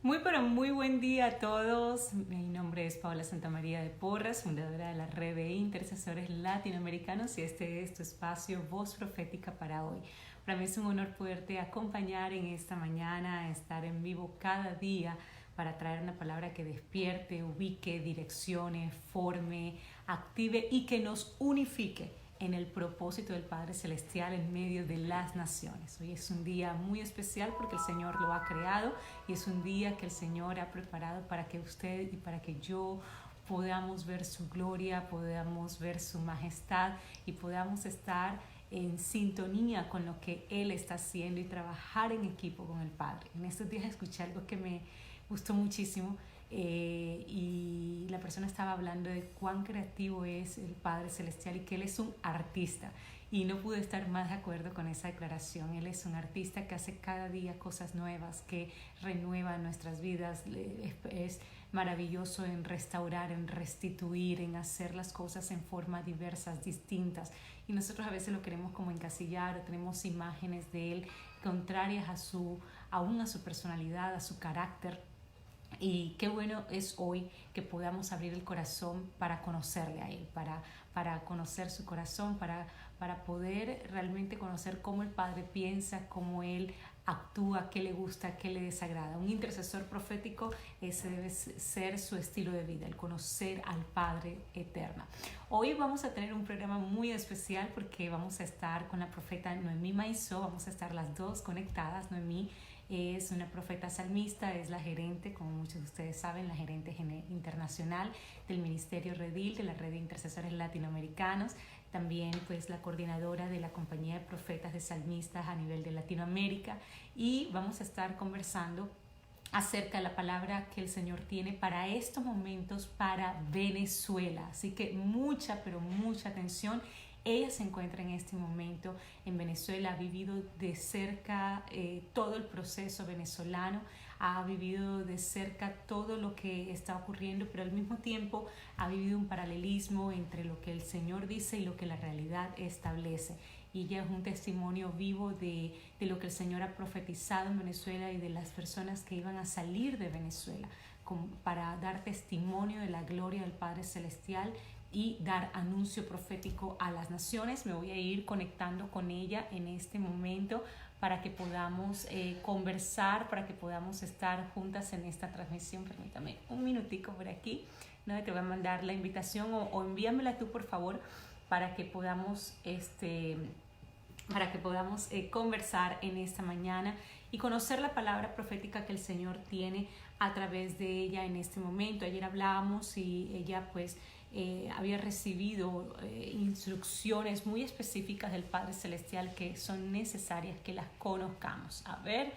Muy, pero muy buen día a todos. Mi nombre es Paola Santamaría de Porras, fundadora de la Red de Intercesores Latinoamericanos, y este es tu espacio Voz Profética para hoy. Para mí es un honor poderte acompañar en esta mañana, estar en vivo cada día para traer una palabra que despierte, ubique, direccione, forme, active y que nos unifique en el propósito del Padre Celestial en medio de las naciones. Hoy es un día muy especial porque el Señor lo ha creado y es un día que el Señor ha preparado para que usted y para que yo podamos ver su gloria, podamos ver su majestad y podamos estar en sintonía con lo que Él está haciendo y trabajar en equipo con el Padre. En estos días escuché algo que me gustó muchísimo, y la persona estaba hablando de cuán creativo es el Padre Celestial y que Él es un artista. Y no pude estar más de acuerdo con esa declaración. Él es un artista que hace cada día cosas nuevas, que renueva nuestras vidas. Es maravilloso en restaurar, en restituir, en hacer las cosas en formas diversas, distintas. Y nosotros a veces lo queremos como encasillar, o tenemos imágenes de Él contrarias aún a su personalidad, a su carácter. Y qué bueno es hoy que podamos abrir el corazón para conocerle a Él, para conocer su corazón, para poder realmente conocer cómo el Padre piensa, cómo Él actúa, qué le gusta, qué le desagrada. Un intercesor profético, ese debe ser su estilo de vida, el conocer al Padre eterno. Hoy vamos a tener un programa muy especial porque vamos a estar con la profeta Noemí Maizó, vamos a estar las dos conectadas. Noemí es una profeta salmista, es la gerente, como muchos de ustedes saben, la gerente internacional del Ministerio Redil, de la Red de Intercesores Latinoamericanos, también pues la coordinadora de la compañía de profetas de salmistas a nivel de Latinoamérica, y vamos a estar conversando acerca de la palabra que el Señor tiene para estos momentos para Venezuela. Así que mucha, pero mucha atención. Ella se encuentra en este momento en Venezuela, ha vivido de cerca todo el proceso venezolano, ha vivido de cerca todo lo que está ocurriendo, pero al mismo tiempo ha vivido un paralelismo entre lo que el Señor dice y lo que la realidad establece. Y ella es un testimonio vivo de lo que el Señor ha profetizado en Venezuela y de las personas que iban a salir de Venezuela para dar testimonio de la gloria del Padre Celestial y dar anuncio profético a las naciones. Me voy a ir conectando con ella en este momento para que podamos conversar, para que podamos estar juntas en esta transmisión. Permítame un minutico por aquí, ¿no? Te voy a mandar la invitación o envíamela tú, por favor, para que podamos conversar en esta mañana y conocer la palabra profética que el Señor tiene a través de ella en este momento. Ayer hablábamos y ella pues había recibido instrucciones muy específicas del Padre Celestial que son necesarias que las conozcamos. A ver,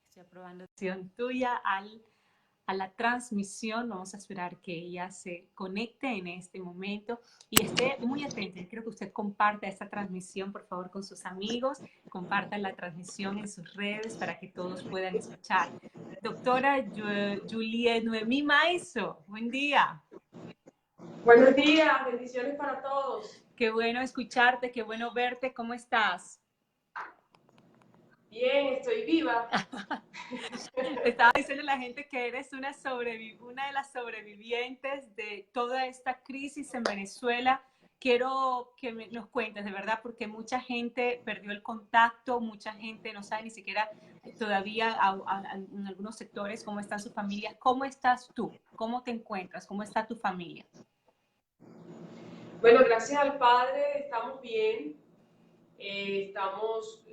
estoy aprobando la acción tuya a la transmisión. Vamos a esperar que ella se conecte en este momento y esté muy atenta. Quiero que usted comparta esta transmisión, por favor, con sus amigos. Compartan la transmisión en sus redes para que todos puedan escuchar. Doctora Juliet Noemí Maizo, buen día. Buenos días, bendiciones para todos. Qué bueno escucharte, qué bueno verte. ¿Cómo estás? Bien, estoy viva. Estaba diciendo a la gente que eres una de las sobrevivientes de toda esta crisis en Venezuela. Quiero que nos cuentes, de verdad, porque mucha gente perdió el contacto, mucha gente no sabe ni siquiera todavía en algunos sectores cómo están sus familias. ¿Cómo estás tú? ¿Cómo te encuentras? ¿Cómo está tu familia? Bueno, gracias al Padre estamos bien, estamos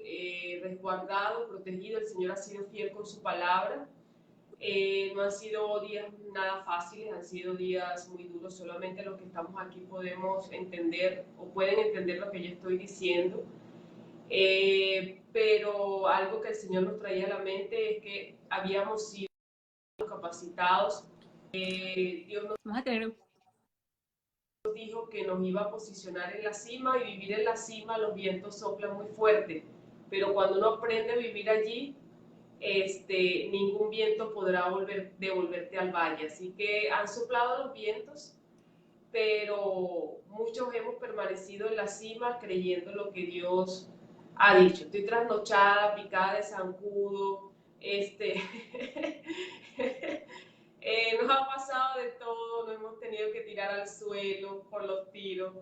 resguardados, protegidos. El Señor ha sido fiel con su palabra. No han sido días nada fáciles, han sido días muy duros. Solamente los que estamos aquí podemos entender o pueden entender lo que yo estoy diciendo. Pero algo que el Señor nos traía a la mente es que habíamos sido capacitados. Dios nos Vamos a tener dijo que nos iba a posicionar en la cima, y vivir en la cima los vientos soplan muy fuerte, pero cuando uno aprende a vivir allí, ningún viento podrá devolverte al valle. Así que han soplado los vientos, pero muchos hemos permanecido en la cima creyendo lo que Dios ha dicho. Estoy trasnochada, picada de zancudo, tenido que tirar al suelo por los tiros,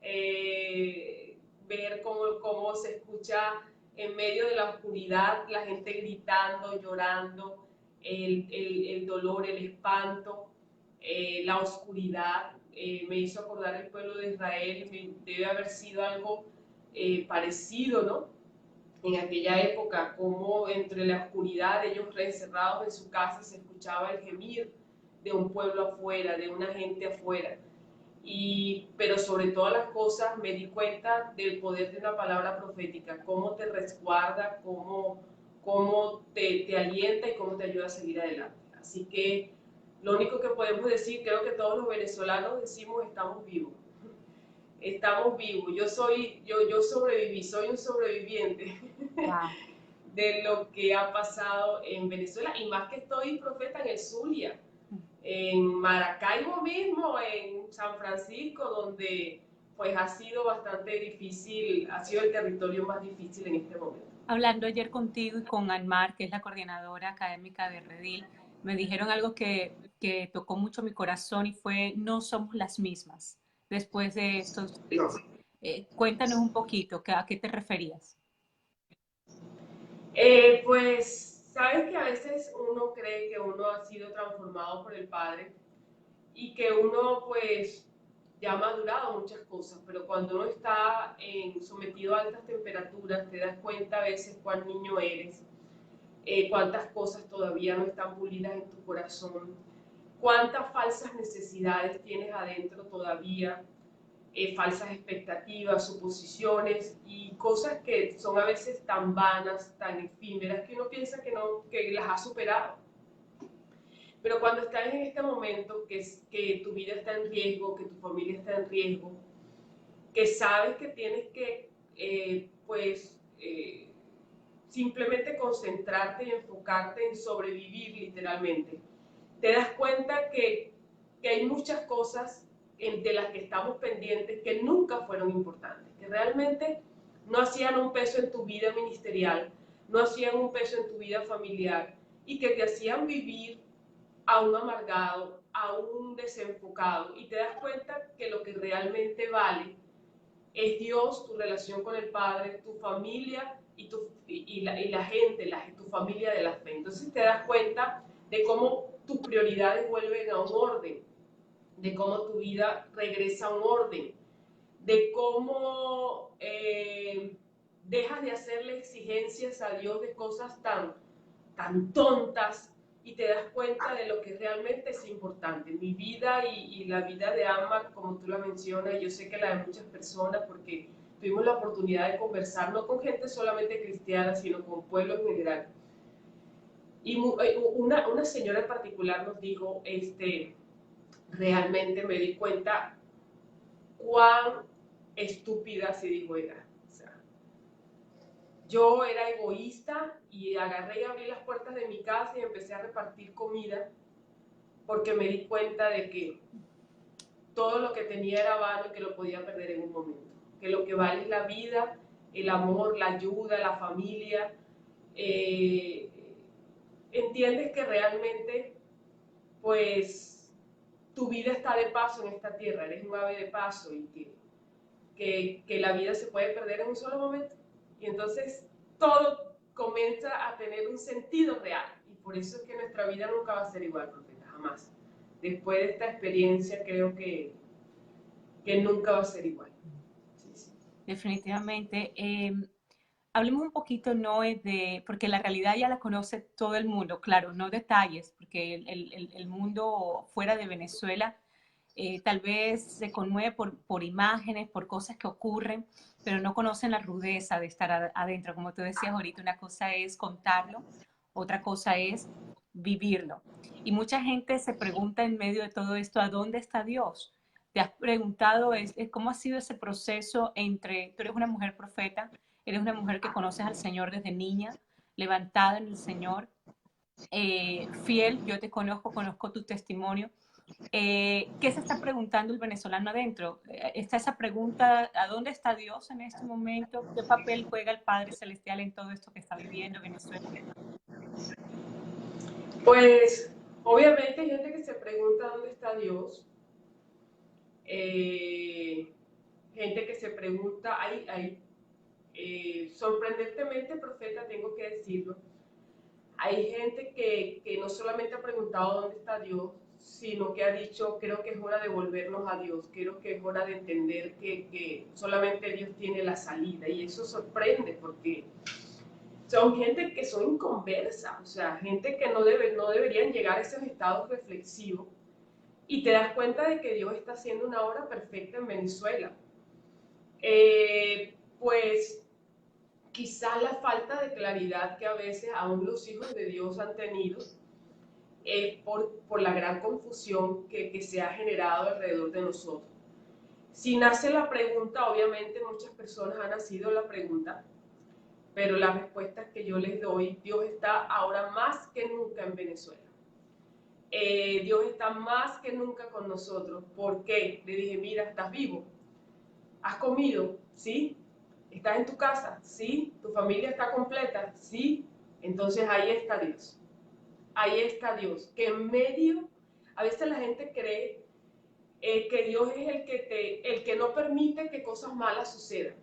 ver cómo se escucha en medio de la oscuridad la gente gritando, llorando, el dolor, el espanto, la oscuridad. Me hizo acordar el pueblo de Israel, debe haber sido algo parecido, ¿no? En aquella época, como entre la oscuridad, ellos encerrados en su casa, se escuchaba el gemir de un pueblo afuera, de una gente afuera. Pero sobre todas las cosas me di cuenta del poder de una palabra profética, cómo te resguarda, cómo te alienta y cómo te ayuda a seguir adelante. Así que lo único que podemos decir, creo que todos los venezolanos decimos, estamos vivos. Estamos vivos. Yo sobreviví, soy un sobreviviente. Wow. De lo que ha pasado en Venezuela, y más que estoy, profeta, en el Zulia, en Maracaibo mismo, en San Francisco, donde pues ha sido bastante difícil, ha sido el territorio más difícil en este momento. Hablando ayer contigo y con Anmar, que es la coordinadora académica de Redil, me dijeron algo que tocó mucho mi corazón y fue: no somos las mismas después de estos. No. Cuéntanos un poquito, ¿a qué te referías? Pues sabes que a veces uno cree que uno ha sido transformado por el Padre y que uno pues ya ha madurado muchas cosas, pero cuando uno está sometido a altas temperaturas te das cuenta a veces cuán niño eres, cuántas cosas todavía no están pulidas en tu corazón, cuántas falsas necesidades tienes adentro todavía, falsas expectativas, suposiciones y cosas que son a veces tan vanas, tan efímeras, que uno piensa que, no, que las ha superado. Pero cuando estás en este momento, que tu vida está en riesgo, que tu familia está en riesgo, que sabes que tienes que, simplemente concentrarte y enfocarte en sobrevivir literalmente, te das cuenta que hay muchas cosas de las que estamos pendientes que nunca fueron importantes, que realmente no hacían un peso en tu vida ministerial, no hacían un peso en tu vida familiar y que te hacían vivir a un amargado, a un desenfocado, y te das cuenta que lo que realmente vale es Dios, tu relación con el Padre, tu familia y la gente, tu familia de la fe. Entonces te das cuenta de cómo tus prioridades vuelven a un orden, de cómo tu vida regresa a un orden, de cómo dejas de hacerle exigencias a Dios de cosas tan tontas y te das cuenta de lo que realmente es importante. Mi vida y la vida de Ammar, como tú la mencionas, yo sé que la de muchas personas, porque tuvimos la oportunidad de conversar no con gente solamente cristiana, sino con pueblo en general. Y una señora en particular nos dijo, realmente me di cuenta cuán estúpida se dijo era. O sea, yo era egoísta y agarré y abrí las puertas de mi casa y empecé a repartir comida porque me di cuenta de que todo lo que tenía era vano y que lo podía perder en un momento. Que lo que vale es la vida, el amor, la ayuda, la familia. Eh, entiendes que realmente, pues, tu vida está de paso en esta tierra, eres un ave de paso y que la vida se puede perder en un solo momento. Y entonces todo comienza a tener un sentido real. Y por eso es que nuestra vida nunca va a ser igual, profeta, jamás. Después de esta experiencia creo que nunca va a ser igual. Sí, sí. Definitivamente. Hablemos un poquito, Noé, porque la realidad ya la conoce todo el mundo, claro, no detalles, porque el mundo fuera de Venezuela tal vez se conmueve por imágenes, por cosas que ocurren, pero no conocen la rudeza de estar adentro. Como tú decías ahorita, una cosa es contarlo, otra cosa es vivirlo. Y mucha gente se pregunta en medio de todo esto, ¿a dónde está Dios? ¿Te has preguntado cómo ha sido ese proceso entre, tú eres una mujer profeta, eres una mujer que conoces al Señor desde niña, levantada en el Señor, fiel, yo te conozco tu testimonio. ¿Qué se está preguntando el venezolano adentro? Está esa pregunta: ¿a dónde está Dios en este momento? ¿Qué papel juega el Padre Celestial en todo esto que está viviendo Venezuela? Pues obviamente hay gente que se pregunta dónde está Dios, Gente que se pregunta, sorprendentemente, profeta, tengo que decirlo, hay gente que no solamente ha preguntado dónde está Dios, sino que ha dicho, creo que es hora de volvernos a Dios, creo que es hora de entender que solamente Dios tiene la salida. Y eso sorprende porque son gente que son inconversa, o sea, gente que no deberían llegar a esos estados reflexivos. Y te das cuenta de que Dios está haciendo una obra perfecta en Venezuela. Pues quizás la falta de claridad que a veces aún los hijos de Dios han tenido por la gran confusión que se ha generado alrededor de nosotros. Si nace la pregunta, obviamente muchas personas han nacido la pregunta, pero las respuestas que yo les doy, Dios está ahora más que nunca en Venezuela. Dios está más que nunca con nosotros. ¿Por qué? Le dije, mira, estás vivo, has comido, ¿sí? ¿Estás en tu casa? ¿Sí? ¿Tu familia está completa? ¿Sí? Entonces ahí está Dios. Ahí está Dios. Que en medio, a veces la gente cree que Dios es el que no permite que cosas malas sucedan.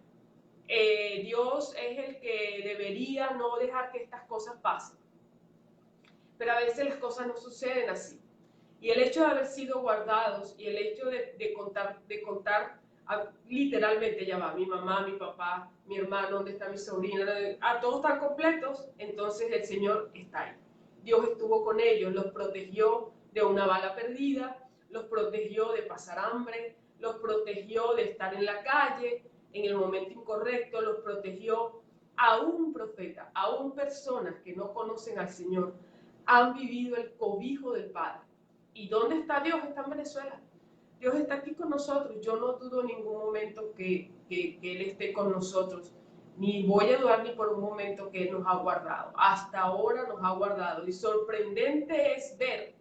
Dios es el que debería no dejar que estas cosas pasen. Pero a veces las cosas no suceden así. Y el hecho de haber sido guardados y el hecho de contar literalmente, ya va, mi mamá, mi papá, mi hermano, ¿dónde está mi sobrina? Todos están completos, entonces el Señor está ahí. Dios estuvo con ellos, los protegió de una bala perdida, los protegió de pasar hambre, los protegió de estar en la calle en el momento incorrecto, los protegió. Aún profeta, aún personas que no conocen al Señor han vivido el cobijo del Padre. ¿Y dónde está Dios? Está en Venezuela. Dios está aquí con nosotros. Yo no dudo en ningún momento que Él esté con nosotros. Ni voy a dudar ni por un momento que Él nos ha guardado. Hasta ahora nos ha guardado. Y sorprendente es ver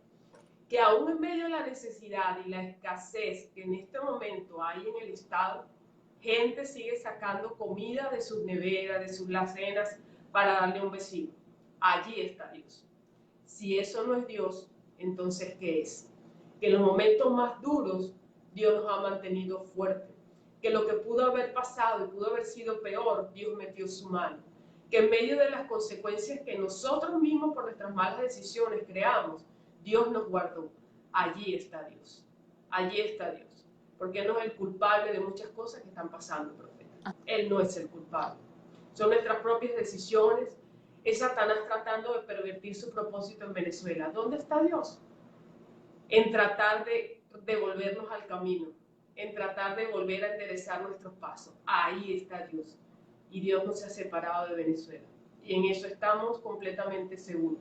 que aún en medio de la necesidad y la escasez que en este momento hay en el Estado, gente sigue sacando comida de sus neveras, de sus alacenas, para darle a un vecino. Allí está Dios. Si eso no es Dios, entonces ¿qué es? Que en los momentos más duros Dios nos ha mantenido fuertes, que lo que pudo haber pasado y pudo haber sido peor, Dios metió su mano, que en medio de las consecuencias que nosotros mismos por nuestras malas decisiones creamos, Dios nos guardó. Allí está Dios, allí está Dios, porque Él no es el culpable de muchas cosas que están pasando, profeta. Él no es el culpable, son nuestras propias decisiones. Es Satanás tratando de pervertir su propósito en Venezuela. ¿Dónde está Dios? En tratar de devolvernos al camino, en tratar de volver a enderezar nuestros pasos. Ahí está Dios. Y Dios no se ha separado de Venezuela. Y en eso estamos completamente seguros.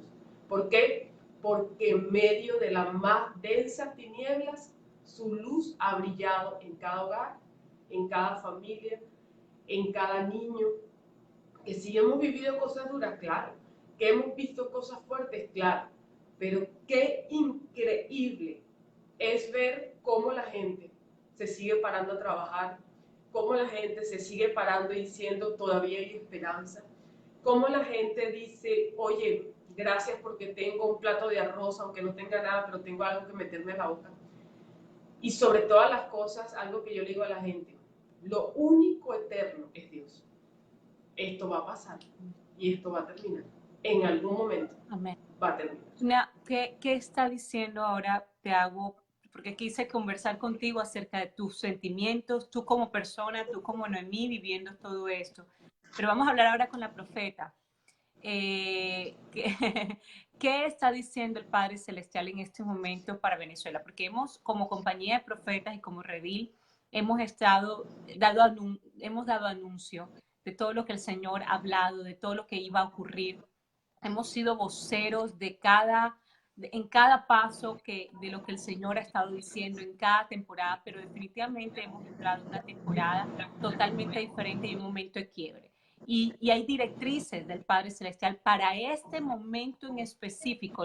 ¿Por qué? Porque en medio de las más densas tinieblas, su luz ha brillado en cada hogar, en cada familia, en cada niño. Que si hemos vivido cosas duras, claro, que hemos visto cosas fuertes, claro, pero qué increíble es ver cómo la gente se sigue parando a trabajar, cómo la gente se sigue parando y diciendo todavía hay esperanza, cómo la gente dice, oye, gracias porque tengo un plato de arroz, aunque no tenga nada, pero tengo algo que meterme en la boca. Y sobre todas las cosas, algo que yo le digo a la gente, lo único eterno es Dios. Esto va a pasar y esto va a terminar. En algún momento Amén. Va a terminar. ¿Qué está diciendo ahora? Te hago, porque quise conversar contigo acerca de tus sentimientos, tú como persona, tú como Noemí viviendo todo esto. Pero vamos a hablar ahora con la profeta. ¿Qué está diciendo el Padre Celestial en este momento para Venezuela? Porque como compañía de profetas y como Redil, hemos dado anuncio de todo lo que el Señor ha hablado, de todo lo que iba a ocurrir. Hemos sido voceros en cada paso de lo que el Señor ha estado diciendo en cada temporada, pero definitivamente hemos entrado en una temporada totalmente diferente y un momento de quiebre. Y hay directrices del Padre Celestial para este momento en específico.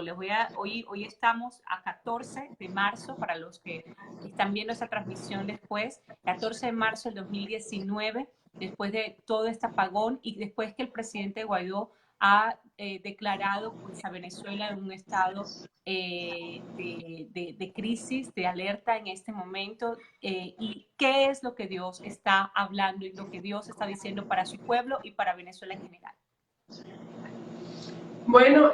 Hoy estamos a 14 de marzo, para los que están viendo esa transmisión después, 14 de marzo del 2019, después de todo este apagón y después que el presidente Guaidó ha declarado pues, a Venezuela en un estado de crisis, de alerta en este momento, y qué es lo que Dios está hablando y lo que Dios está diciendo para su pueblo y para Venezuela en general. Bueno,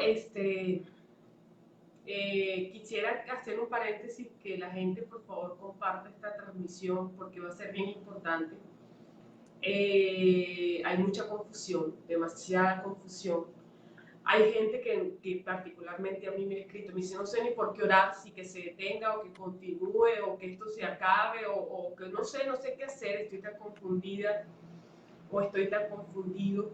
quisiera hacer un paréntesis, que la gente por favor comparta esta transmisión porque va a ser bien importante. Hay mucha confusión, demasiada confusión. Hay gente que particularmente a mí me ha escrito, me dice, no sé ni por qué orar, si que se detenga o que continúe o que esto se acabe o que no sé qué hacer, estoy tan confundida o estoy tan confundido.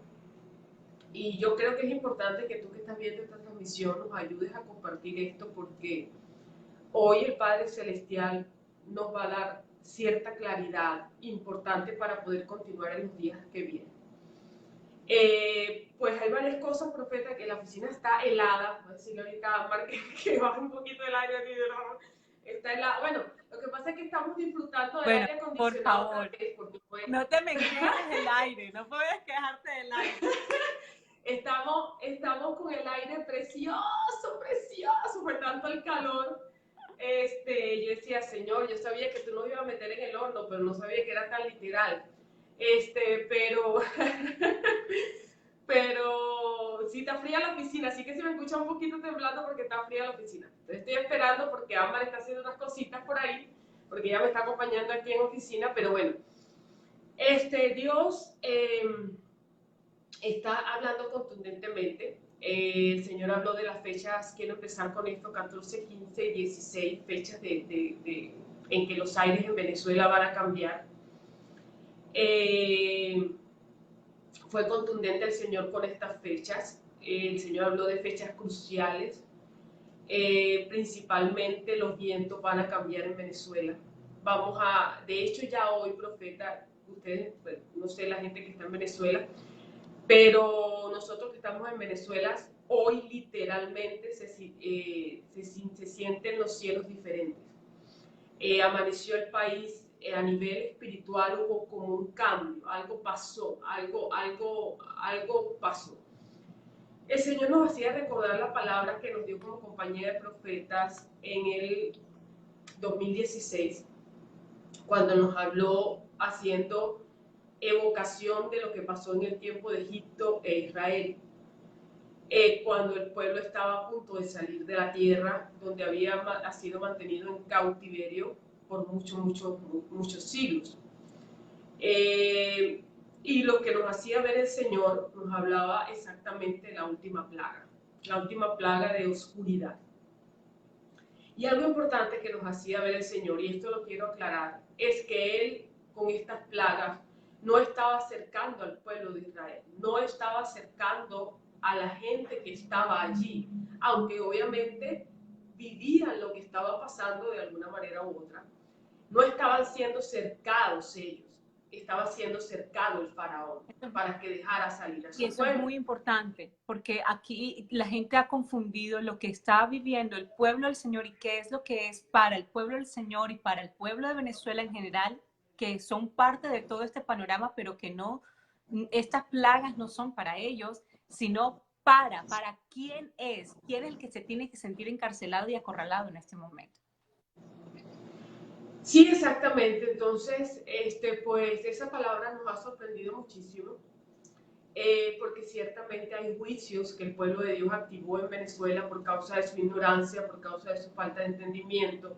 Y yo creo que es importante que tú que estás viendo esta transmisión nos ayudes a compartir esto, porque hoy el Padre Celestial nos va a dar cierta claridad importante para poder continuar en los días que vienen. Pues hay varias cosas, profeta, que la oficina está helada, voy a decirle ahorita a Amar que baje un poquito el aire, está helada. Bueno, lo que pasa es que estamos disfrutando del aire acondicionado. Por favor, no te me quejes del aire, no puedes quejarte del aire. Estamos con el aire precioso, por tanto el calor. Yo decía, Señor, yo sabía que tú nos ibas a meter en el horno, pero no sabía que era tan literal. Pero sí está fría la oficina, así que se me escucha un poquito temblando porque está fría la oficina. Entonces estoy esperando porque Ámbar está haciendo unas cositas por ahí, porque ella me está acompañando aquí en oficina, pero bueno. Dios está hablando contundentemente. El Señor habló de las fechas, quiero empezar con esto, 14, 15 y 16, fechas en que los aires en Venezuela van a cambiar. Fue contundente el Señor con estas fechas. El Señor habló de fechas cruciales. Principalmente los vientos van a cambiar en Venezuela. De hecho ya hoy, profeta, ustedes, pues, no sé la gente que está en Venezuela, pero nosotros que estamos en Venezuela, hoy literalmente se sienten los cielos diferentes. Amaneció el país, a nivel espiritual hubo como un cambio, algo pasó, algo pasó. El Señor nos hacía recordar la palabra que nos dio como compañía de profetas en el 2016, cuando nos habló haciendo evocación de lo que pasó en el tiempo de Egipto e Israel, cuando el pueblo estaba a punto de salir de la tierra donde ha sido mantenido en cautiverio por muchos siglos. Y lo que nos hacía ver el Señor, nos hablaba exactamente de la última plaga de oscuridad. Y algo importante que nos hacía ver el Señor, y esto lo quiero aclarar, es que Él con estas plagas no estaba acercando al pueblo de Israel, no estaba acercando a la gente que estaba allí, aunque obviamente vivían lo que estaba pasando de alguna manera u otra. No estaban siendo cercados ellos, estaba siendo cercado el faraón para que dejara salir a su pueblo. Y eso es muy importante, porque aquí la gente ha confundido lo que está viviendo el pueblo del Señor y qué es lo que es para el pueblo del Señor y para el pueblo de Venezuela en general, que son parte de todo este panorama, pero que no, estas plagas no son para ellos, sino para quién es el que se tiene que sentir encarcelado y acorralado en este momento. Sí, exactamente. Entonces, pues esa palabra nos ha sorprendido muchísimo, porque ciertamente hay juicios que el pueblo de Dios activó en Venezuela por causa de su ignorancia, por causa de su falta de entendimiento,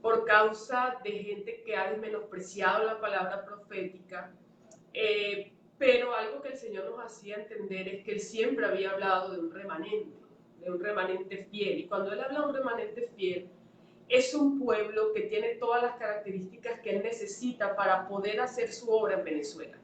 por causa de gente que ha menospreciado la palabra profética. Pero algo que el Señor nos hacía entender es que Él siempre había hablado de un remanente fiel. Y cuando Él habla de un remanente fiel, es un pueblo que tiene todas las características que Él necesita para poder hacer su obra en Venezuela.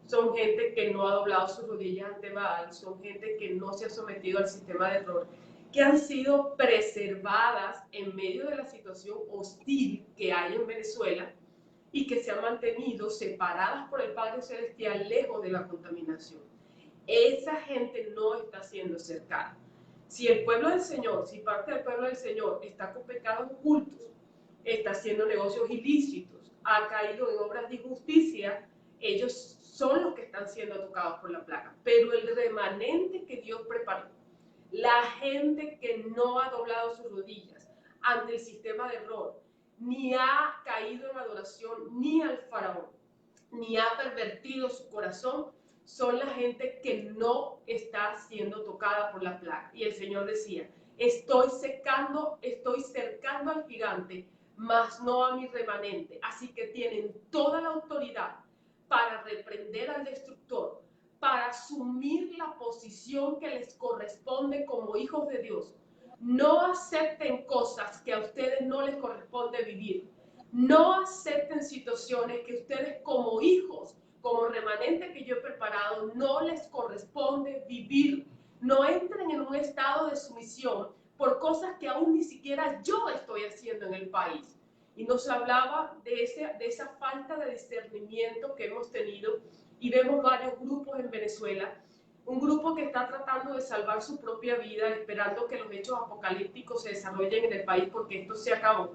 Son gente que no ha doblado sus rodillas ante Baal, son gente que no se ha sometido al sistema de error, que han sido preservadas en medio de la situación hostil que hay en Venezuela y que se han mantenido separadas por el Padre Celestial, lejos de la contaminación. Esa gente no está siendo cercana. Si el pueblo del Señor, si parte del pueblo del Señor está con pecados ocultos, está haciendo negocios ilícitos, ha caído en obras de injusticia, ellos son los que están siendo tocados por la plaga. Pero el remanente que Dios preparó, la gente que no ha doblado sus rodillas ante el sistema de error, ni ha caído en adoración ni al faraón, ni ha pervertido su corazón, son la gente que no está siendo tocada por la plaga. Y el Señor decía, estoy cercando al gigante, mas no a mi remanente. Así que tienen toda la autoridad para reprender al destructor, para asumir la posición que les corresponde como hijos de Dios. No acepten cosas que a ustedes no les corresponde vivir. No acepten situaciones que ustedes como hijos, como remanente que yo he preparado, no les corresponde vivir. No entren en un estado de sumisión por cosas que aún ni siquiera yo estoy haciendo en el país. Y nos hablaba de esa falta de discernimiento que hemos tenido, y vemos varios grupos en Venezuela. Un grupo que está tratando de salvar su propia vida, esperando que los hechos apocalípticos se desarrollen en el país porque esto se acabó.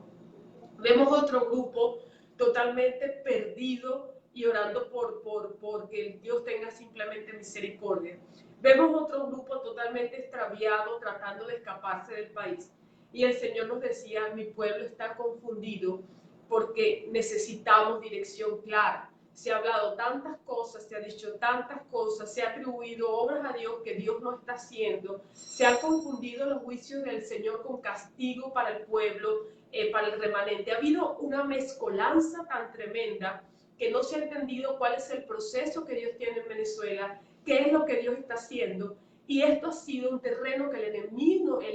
Vemos otro grupo totalmente perdido y orando porque Dios tenga simplemente misericordia. Vemos otro grupo totalmente extraviado, tratando de escaparse del país. Y el Señor nos decía, mi pueblo está confundido porque necesitamos dirección clara. Se ha hablado tantas cosas, se ha dicho tantas cosas, se ha atribuido obras a Dios que Dios no está haciendo, se han confundido los juicios del Señor con castigo para el pueblo, para el remanente. Ha habido una mezcolanza tan tremenda que no se ha entendido cuál es el proceso que Dios tiene en Venezuela, qué es lo que Dios está haciendo, y esto ha sido un terreno que el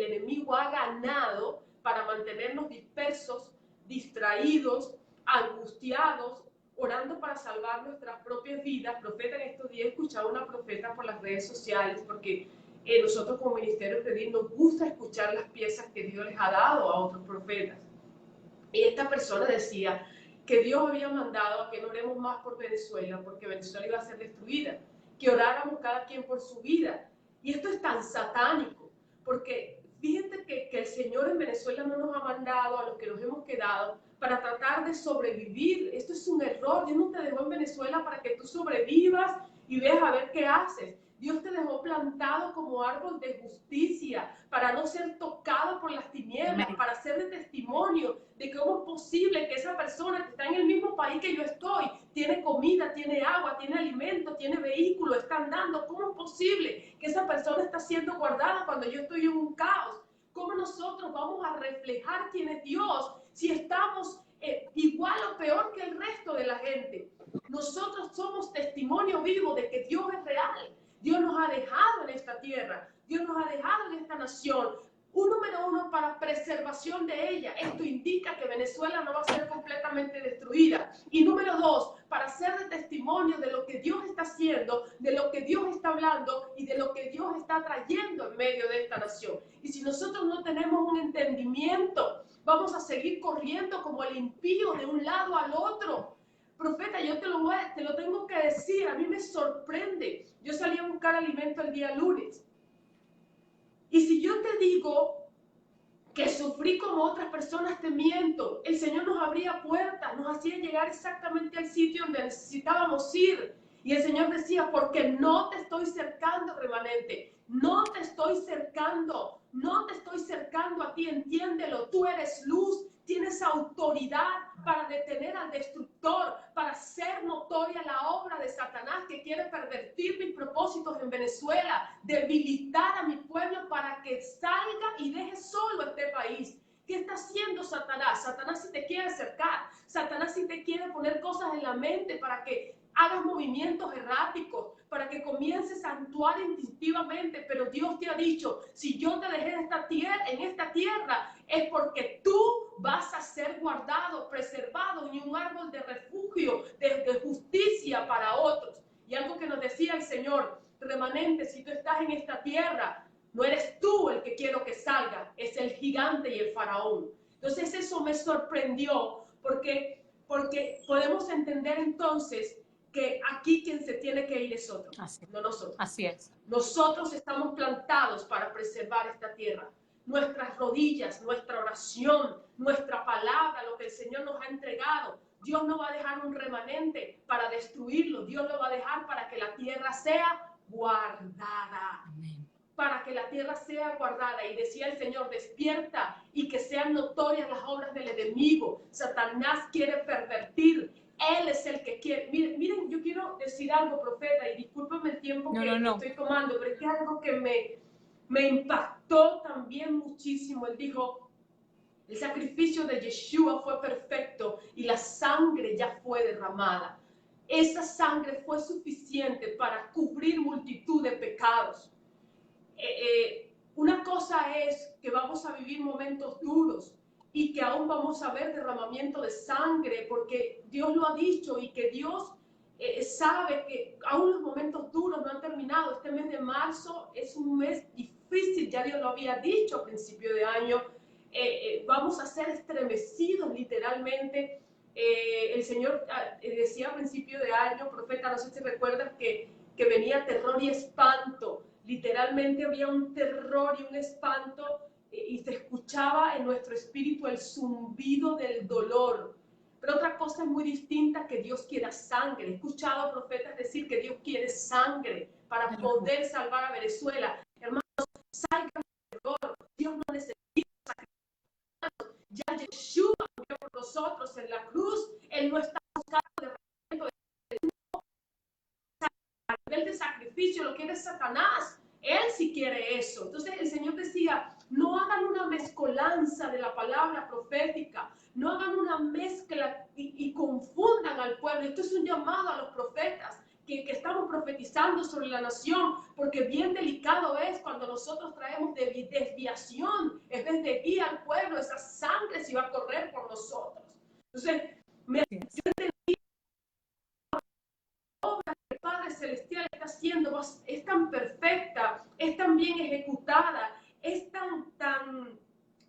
enemigo ha ganado para mantenernos dispersos, distraídos, angustiados, orando para salvar nuestras propias vidas. Profeta, en estos días he escuchado a una profeta por las redes sociales, porque nosotros como Ministerio de Dios nos gusta escuchar las piezas que Dios les ha dado a otros profetas. Y esta persona decía que Dios había mandado a que no oremos más por Venezuela, porque Venezuela iba a ser destruida, que oráramos cada quien por su vida. Y esto es tan satánico, porque fíjate que el Señor en Venezuela no nos ha mandado a los que nos hemos quedado para tratar de sobrevivir. Esto es un error. Dios no te dejó en Venezuela para que tú sobrevivas y veas a ver qué haces. Dios te dejó plantado como árbol de justicia para no ser tocado por las tinieblas, para ser de testimonio de cómo es posible que esa persona que está en el mismo país que yo estoy, tiene comida, tiene agua, tiene alimento, tiene vehículo, está andando. ¿Cómo es posible que esa persona está siendo guardada cuando yo estoy en un caos? ¿Cómo nosotros vamos a reflejar quién es Dios si estamos igual o peor que el resto de la gente? Nosotros somos testimonio vivo de que Dios es real. Dios nos ha dejado en esta tierra, Dios nos ha dejado en esta nación, número uno, para preservación de ella. Esto indica que Venezuela no va a ser completamente destruida. Y número dos, para ser de testimonio de lo que Dios está haciendo, de lo que Dios está hablando y de lo que Dios está trayendo en medio de esta nación. Y si nosotros no tenemos un entendimiento, vamos a seguir corriendo como el impío de un lado al otro. Profeta, yo te lo tengo que decir, a mí me sorprende. Yo salí a buscar alimento el día lunes. Y si yo te digo que sufrí como otras personas, te miento. El Señor nos abría puertas, nos hacía llegar exactamente al sitio donde necesitábamos ir. Y el Señor decía, porque no te estoy cercando, remanente. No te estoy cercando. No te estoy cercando a ti, entiéndelo. Tú eres luz. Tienes autoridad para detener al destructor, para hacer notoria la obra de Satanás que quiere pervertir mis propósitos en Venezuela, debilitar a mi pueblo para que salga y deje solo este país. ¿Qué está haciendo Satanás? Satanás sí te quiere acercar, Satanás sí te quiere poner cosas en la mente para que hagas movimientos erráticos, para que comiences a actuar instintivamente, pero Dios te ha dicho, si yo te dejé en esta tierra, es porque tú vas a ser guardado, preservado y un árbol de refugio, de justicia para otros. Y algo que nos decía el Señor, remanente, si tú estás en esta tierra, no eres tú el que quiero que salga, es el gigante y el faraón. Entonces eso me sorprendió, porque podemos entender entonces que aquí quien se tiene que ir es otro, no nosotros. Así es. Nosotros estamos plantados para preservar esta tierra. Nuestras rodillas, nuestra oración, nuestra palabra, lo que el Señor nos ha entregado, Dios no va a dejar un remanente para destruirlo. Dios lo va a dejar para que la tierra sea guardada. Amén. Para que la tierra sea guardada. Y decía el Señor, despierta y que sean notorias las obras del enemigo. Satanás quiere pervertir. Él es el que quiere. Miren, yo quiero decir algo, profeta, y discúlpenme el tiempo que estoy tomando, pero es que algo que me impactó también muchísimo. Él dijo, el sacrificio de Yeshua fue perfecto y la sangre ya fue derramada. Esa sangre fue suficiente para cubrir multitud de pecados. Una cosa es que vamos a vivir momentos duros y que aún vamos a ver derramamiento de sangre, porque Dios lo ha dicho y que Dios sabe que aún los momentos duros no han terminado. Este mes de marzo es un mes difícil, ya Dios lo había dicho a principio de año. Vamos a ser estremecidos literalmente. El Señor decía a principio de año, profeta, no sé si recuerdas que venía terror y espanto. Literalmente había un terror y un espanto y se escuchaba en nuestro espíritu el zumbido del dolor. Pero otra cosa es muy distinta, que Dios quiera sangre. He escuchado profetas decir que Dios quiere sangre para poder salvar a Venezuela. Hermanos, salgan del dolor. Dios no necesita sacrificios. Ya Yeshua murió por nosotros en la cruz. Él no está buscando derramamiento de sacrificio, lo quiere Satanás. Él sí quiere eso. Entonces el Señor decía, no hagan una mezcolanza de la palabra profética, no hagan una mezcla y confundan al pueblo. Esto es un llamado a los profetas que estamos profetizando sobre la nación, porque bien delicado es cuando nosotros traemos desviación, en vez de guía al pueblo, esa sangre se va a correr por nosotros. Entonces, yo entendí la obra que el Padre Celestial está haciendo, es tan perfecta, es tan bien ejecutada, es tan,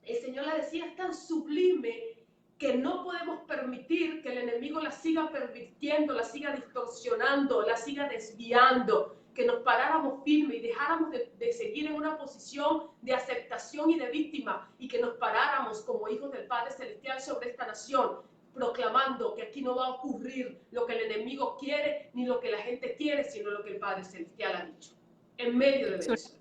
el Señor le decía, es tan sublime, que no podemos permitir que el enemigo la siga pervirtiendo, la siga distorsionando, la siga desviando, que nos paráramos firmes y dejáramos de seguir en una posición de aceptación y de víctima, y que nos paráramos como hijos del Padre Celestial sobre esta nación, proclamando que aquí no va a ocurrir lo que el enemigo quiere, ni lo que la gente quiere, sino lo que el Padre Celestial ha dicho, en medio de Venezuela.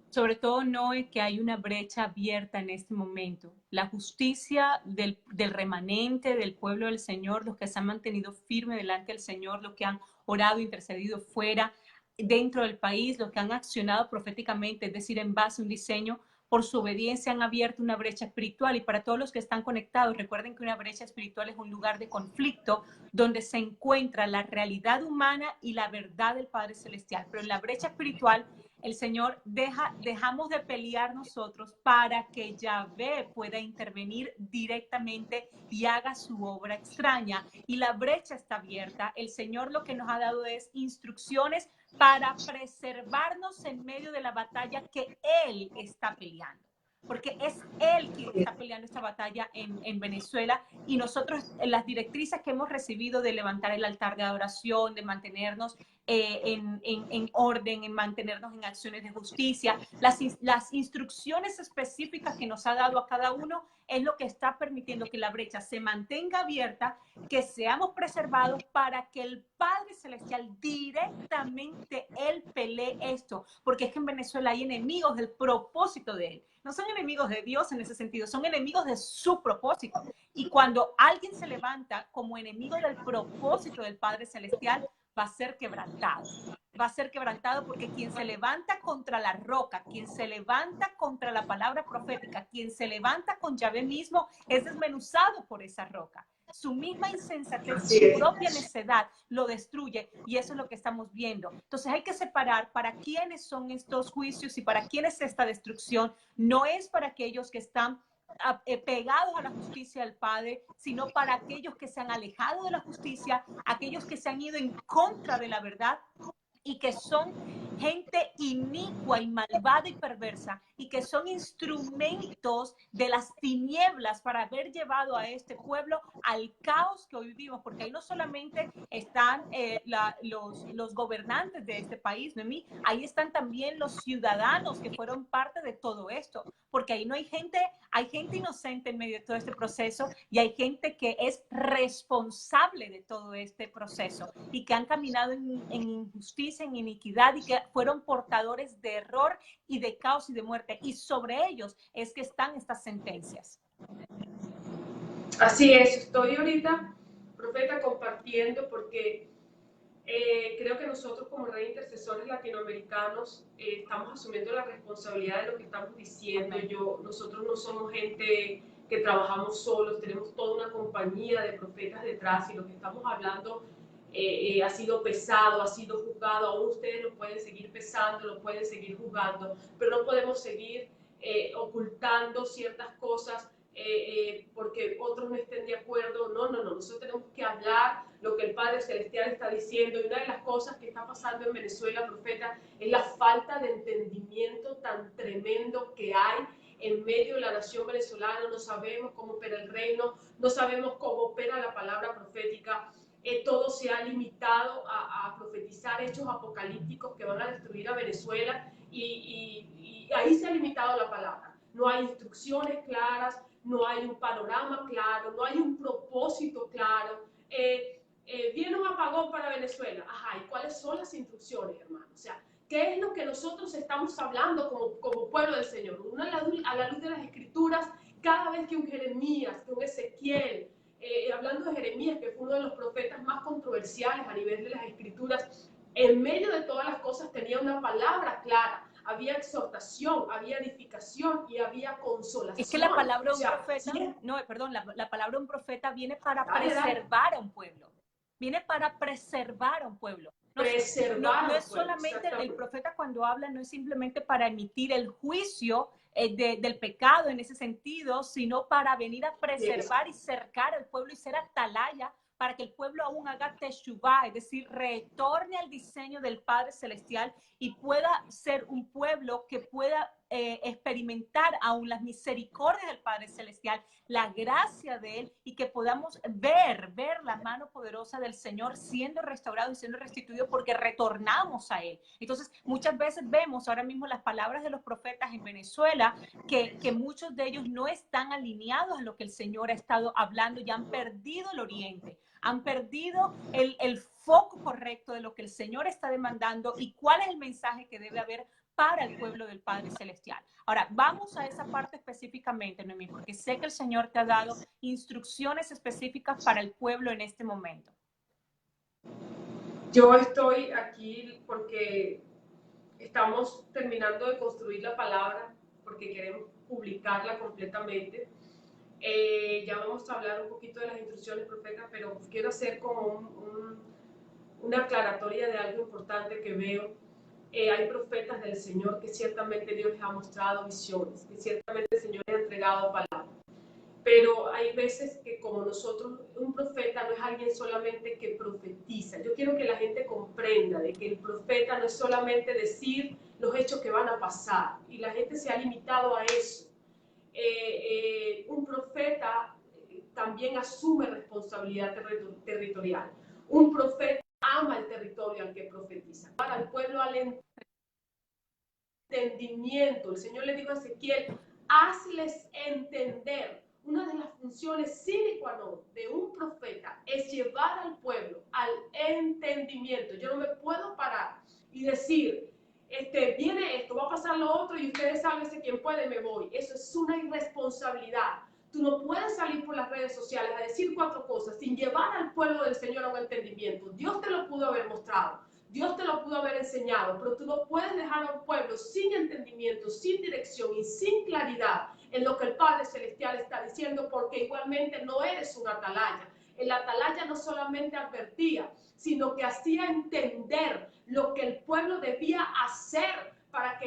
Sobre todo, no es que hay una brecha abierta en este momento. La justicia del remanente, del pueblo del Señor, los que se han mantenido firmes delante del Señor, los que han orado, intercedido fuera, dentro del país, los que han accionado proféticamente, es decir, en base a un diseño, por su obediencia han abierto una brecha espiritual. Y para todos los que están conectados, recuerden que una brecha espiritual es un lugar de conflicto donde se encuentra la realidad humana y la verdad del Padre Celestial. Pero en la brecha espiritual, el Señor dejamos de pelear nosotros para que Yahvé pueda intervenir directamente y haga su obra extraña. Y la brecha está abierta. El Señor lo que nos ha dado es instrucciones para preservarnos en medio de la batalla que Él está peleando. Porque es Él quien está peleando esta batalla en Venezuela, y nosotros, las directrices que hemos recibido de levantar el altar de adoración, de mantenernos en orden, en mantenernos en acciones de justicia, las instrucciones específicas que nos ha dado a cada uno es lo que está permitiendo que la brecha se mantenga abierta, que seamos preservados para que el Padre Celestial directamente Él pelee esto, porque es que en Venezuela hay enemigos del propósito de Él. No son enemigos de Dios en ese sentido, son enemigos de su propósito. Y cuando alguien se levanta como enemigo del propósito del Padre Celestial, va a ser quebrantado. Va a ser quebrantado, porque quien se levanta contra la roca, quien se levanta contra la palabra profética, quien se levanta con Yahvé mismo, es desmenuzado por esa roca. Su misma insensatez, su propia necedad lo destruye, y eso es lo que estamos viendo. Entonces hay que separar para quiénes son estos juicios y para quién es esta destrucción. No es para aquellos que están pegados a la justicia del Padre, sino para aquellos que se han alejado de la justicia, aquellos que se han ido en contra de la verdad y que son gente inicua y malvada y perversa, y que son instrumentos de las tinieblas para haber llevado a este pueblo al caos que hoy vivimos, porque ahí no solamente están los gobernantes de este país, Noemí, ahí están también los ciudadanos que fueron parte de todo esto, porque ahí no hay gente inocente en medio de todo este proceso, y hay gente que es responsable de todo este proceso y que han caminado en injusticia, en iniquidad, y que fueron portadores de error y de caos y de muerte, y sobre ellos es que están estas sentencias. Así es, estoy ahorita, profeta, compartiendo porque creo que nosotros como red de intercesores latinoamericanos estamos asumiendo la responsabilidad de lo que estamos diciendo. Nosotros no somos gente que trabajamos solos, tenemos toda una compañía de profetas detrás, y lo que estamos hablando ha sido pesado, ha sido juzgado. Aún ustedes lo pueden seguir pesando, lo pueden seguir juzgando, pero no podemos seguir ocultando ciertas cosas porque otros no estén de acuerdo. No, nosotros tenemos que hablar lo que el Padre Celestial está diciendo. Y una de las cosas que está pasando en Venezuela, profeta, es la falta de entendimiento tan tremendo que hay en medio de la nación venezolana. No sabemos cómo opera el reino, no sabemos cómo opera la palabra profética. Todo se ha limitado a profetizar hechos apocalípticos que van a destruir a Venezuela, y ahí se ha limitado la palabra. No hay instrucciones claras, no hay un panorama claro, no hay un propósito claro. Viene un apagón para Venezuela. Ajá, ¿y cuáles son las instrucciones, hermano? O sea, ¿qué es lo que nosotros estamos hablando como pueblo del Señor? A la luz de las Escrituras, cada vez que un Jeremías, que un Ezequiel, hablando de Jeremías, que fue uno de los profetas más controversiales a nivel de las Escrituras, en medio de todas las cosas tenía una palabra clara. Había exhortación, había edificación y había consolación. Es que la palabra de un profeta, la palabra de un profeta viene para preservar a un pueblo. Viene para preservar a un pueblo. No es solamente el profeta cuando habla, no es simplemente para emitir el juicio del pecado en ese sentido, sino para venir a preservar y cercar al pueblo y ser atalaya para que el pueblo aún haga teshuvá, es decir, retorne al diseño del Padre Celestial y pueda ser un pueblo que pueda experimentar aún las misericordias del Padre Celestial, la gracia de Él, y que podamos ver la mano poderosa del Señor siendo restaurado y siendo restituido porque retornamos a Él. Entonces, muchas veces vemos ahora mismo las palabras de los profetas en Venezuela, que muchos de ellos no están alineados a lo que el Señor ha estado hablando y han perdido el oriente. Han perdido el foco correcto de lo que el Señor está demandando y cuál es el mensaje que debe haber para el pueblo del Padre Celestial. Ahora, vamos a esa parte específicamente, Noemí, porque sé que el Señor te ha dado instrucciones específicas para el pueblo en este momento. Yo estoy aquí porque estamos terminando de construir la palabra, porque queremos publicarla completamente. Ya vamos a hablar un poquito de las instrucciones, profeta, pero quiero hacer como una aclaratoria de algo importante que veo. Hay profetas del Señor que ciertamente Dios les ha mostrado visiones, que ciertamente el Señor les ha entregado palabras. Pero hay veces que como nosotros, un profeta no es alguien solamente que profetiza. Yo quiero que la gente comprenda de que el profeta no es solamente decir los hechos que van a pasar, y la gente se ha limitado a eso. Un profeta también asume responsabilidad territorial. Un profeta ama el territorio al que profetiza. Para el pueblo al entendimiento. El Señor le dijo a Ezequiel, hazles entender. Una de las funciones sine qua non de un profeta es llevar al pueblo al entendimiento. Yo no me puedo parar y decir, viene esto, va a pasar lo otro y ustedes sálvese quien puede, me voy. Eso es una irresponsabilidad. Tú no puedes salir por las redes sociales a decir 4 cosas sin llevar al pueblo del Señor a un entendimiento. Dios te lo pudo haber mostrado, Dios te lo pudo haber enseñado, pero tú no puedes dejar a un pueblo sin entendimiento, sin dirección y sin claridad en lo que el Padre Celestial está diciendo, porque igualmente no eres un atalaya. El atalaya no solamente advertía, sino que hacía entender lo que el pueblo debía hacer para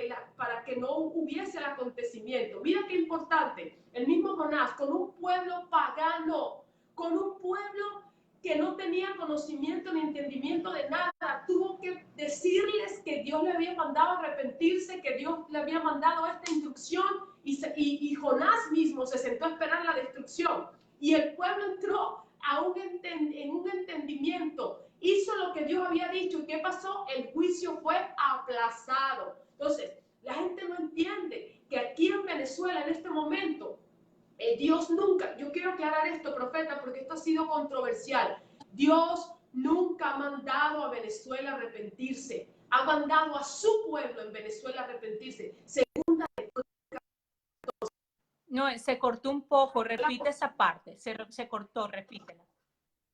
que no hubiese el acontecimiento. Mira qué importante, el mismo Jonás, con un pueblo pagano, con un pueblo que no tenía conocimiento ni entendimiento de nada, tuvo que decirles que Dios le había mandado a arrepentirse, que Dios le había mandado esta instrucción, y Jonás mismo se sentó a esperar la destrucción. Y el pueblo entró en un entendimiento, hizo lo que Dios había dicho. ¿Y qué pasó? El juicio fue aplazado. Entonces, la gente no entiende que aquí en Venezuela, en este momento, Dios nunca, yo quiero aclarar esto, profeta, porque esto ha sido controversial. Dios nunca ha mandado a Venezuela a arrepentirse. Ha mandado a su pueblo en Venezuela a arrepentirse. Segunda. No, se cortó un poco, repite esa parte, se cortó, repítela.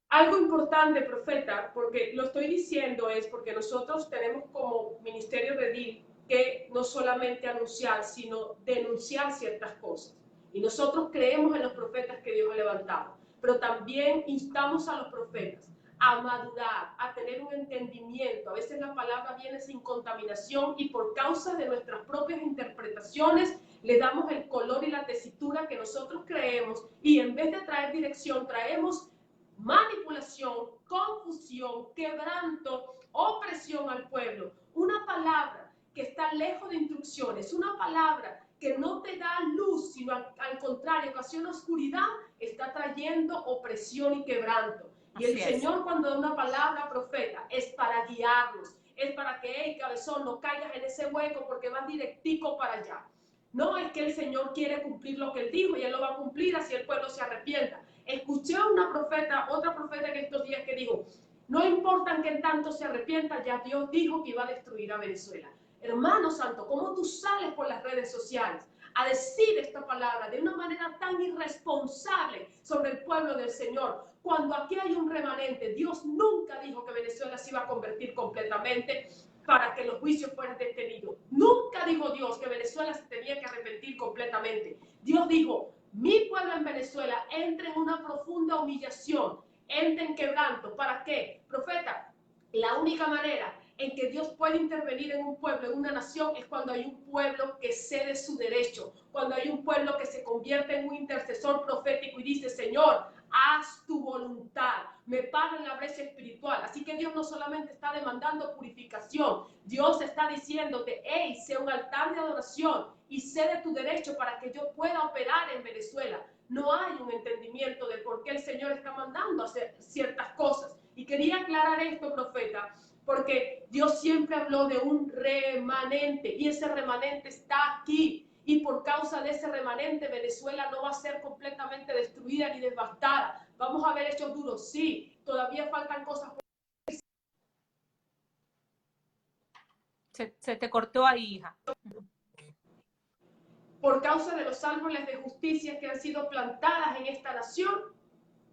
Algo importante, profeta, porque lo estoy diciendo es porque nosotros tenemos como Ministerio Redil que no solamente anunciar, sino denunciar ciertas cosas. Y nosotros creemos en los profetas que Dios ha levantado, pero también instamos a los profetas a madurar, a tener un entendimiento. A veces la palabra viene sin contaminación y por causa de nuestras propias interpretaciones le damos el color y la tesitura que nosotros creemos, y en vez de traer dirección, traemos manipulación, confusión, quebranto, opresión al pueblo. Una palabra que está lejos de instrucciones, una palabra que no te da luz, sino al contrario, ocasiona oscuridad, está trayendo opresión y quebranto. Y el Señor, cuando da una palabra, profeta, es para guiarnos, es para que, hey, cabezón, no caigas en ese hueco porque vas directico para allá. No es que el Señor quiere cumplir lo que Él dijo y Él lo va a cumplir así el pueblo se arrepienta. Escuché a una profeta, otra profeta en estos días que dijo, no importa que en tanto se arrepienta, ya Dios dijo que iba a destruir a Venezuela. Hermano santo, ¿cómo tú sales por las redes sociales a decir esta palabra de una manera tan irresponsable sobre el pueblo del Señor? Cuando aquí hay un remanente, Dios nunca dijo que Venezuela se iba a convertir completamente para que los juicios fueran detenidos. Nunca dijo Dios que Venezuela se tenía que arrepentir completamente. Dios dijo, mi pueblo en Venezuela entra en una profunda humillación, entra en quebranto. ¿Para qué? Profeta, la única manera en que Dios puede intervenir en un pueblo, en una nación, es cuando hay un pueblo que cede su derecho, cuando hay un pueblo que se convierte en un intercesor profético y dice, Señor, haz tu voluntad, me paro en la brecha espiritual. Así que Dios no solamente está demandando purificación, Dios está diciéndote, hey, sea un altar de adoración y cede tu derecho para que yo pueda operar en Venezuela. No hay un entendimiento de por qué el Señor está mandando hacer ciertas cosas. Y quería aclarar esto, profeta, porque Dios siempre habló de un remanente y ese remanente está aquí. Y por causa de ese remanente, Venezuela no va a ser completamente destruida ni devastada. Vamos a ver hechos duros, sí, todavía faltan cosas. Se te cortó ahí, hija. Por causa de los árboles de justicia que han sido plantadas en esta nación,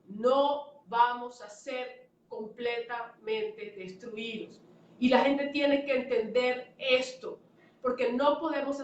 no vamos a ser completamente destruidos. Y la gente tiene que entender esto, porque no podemos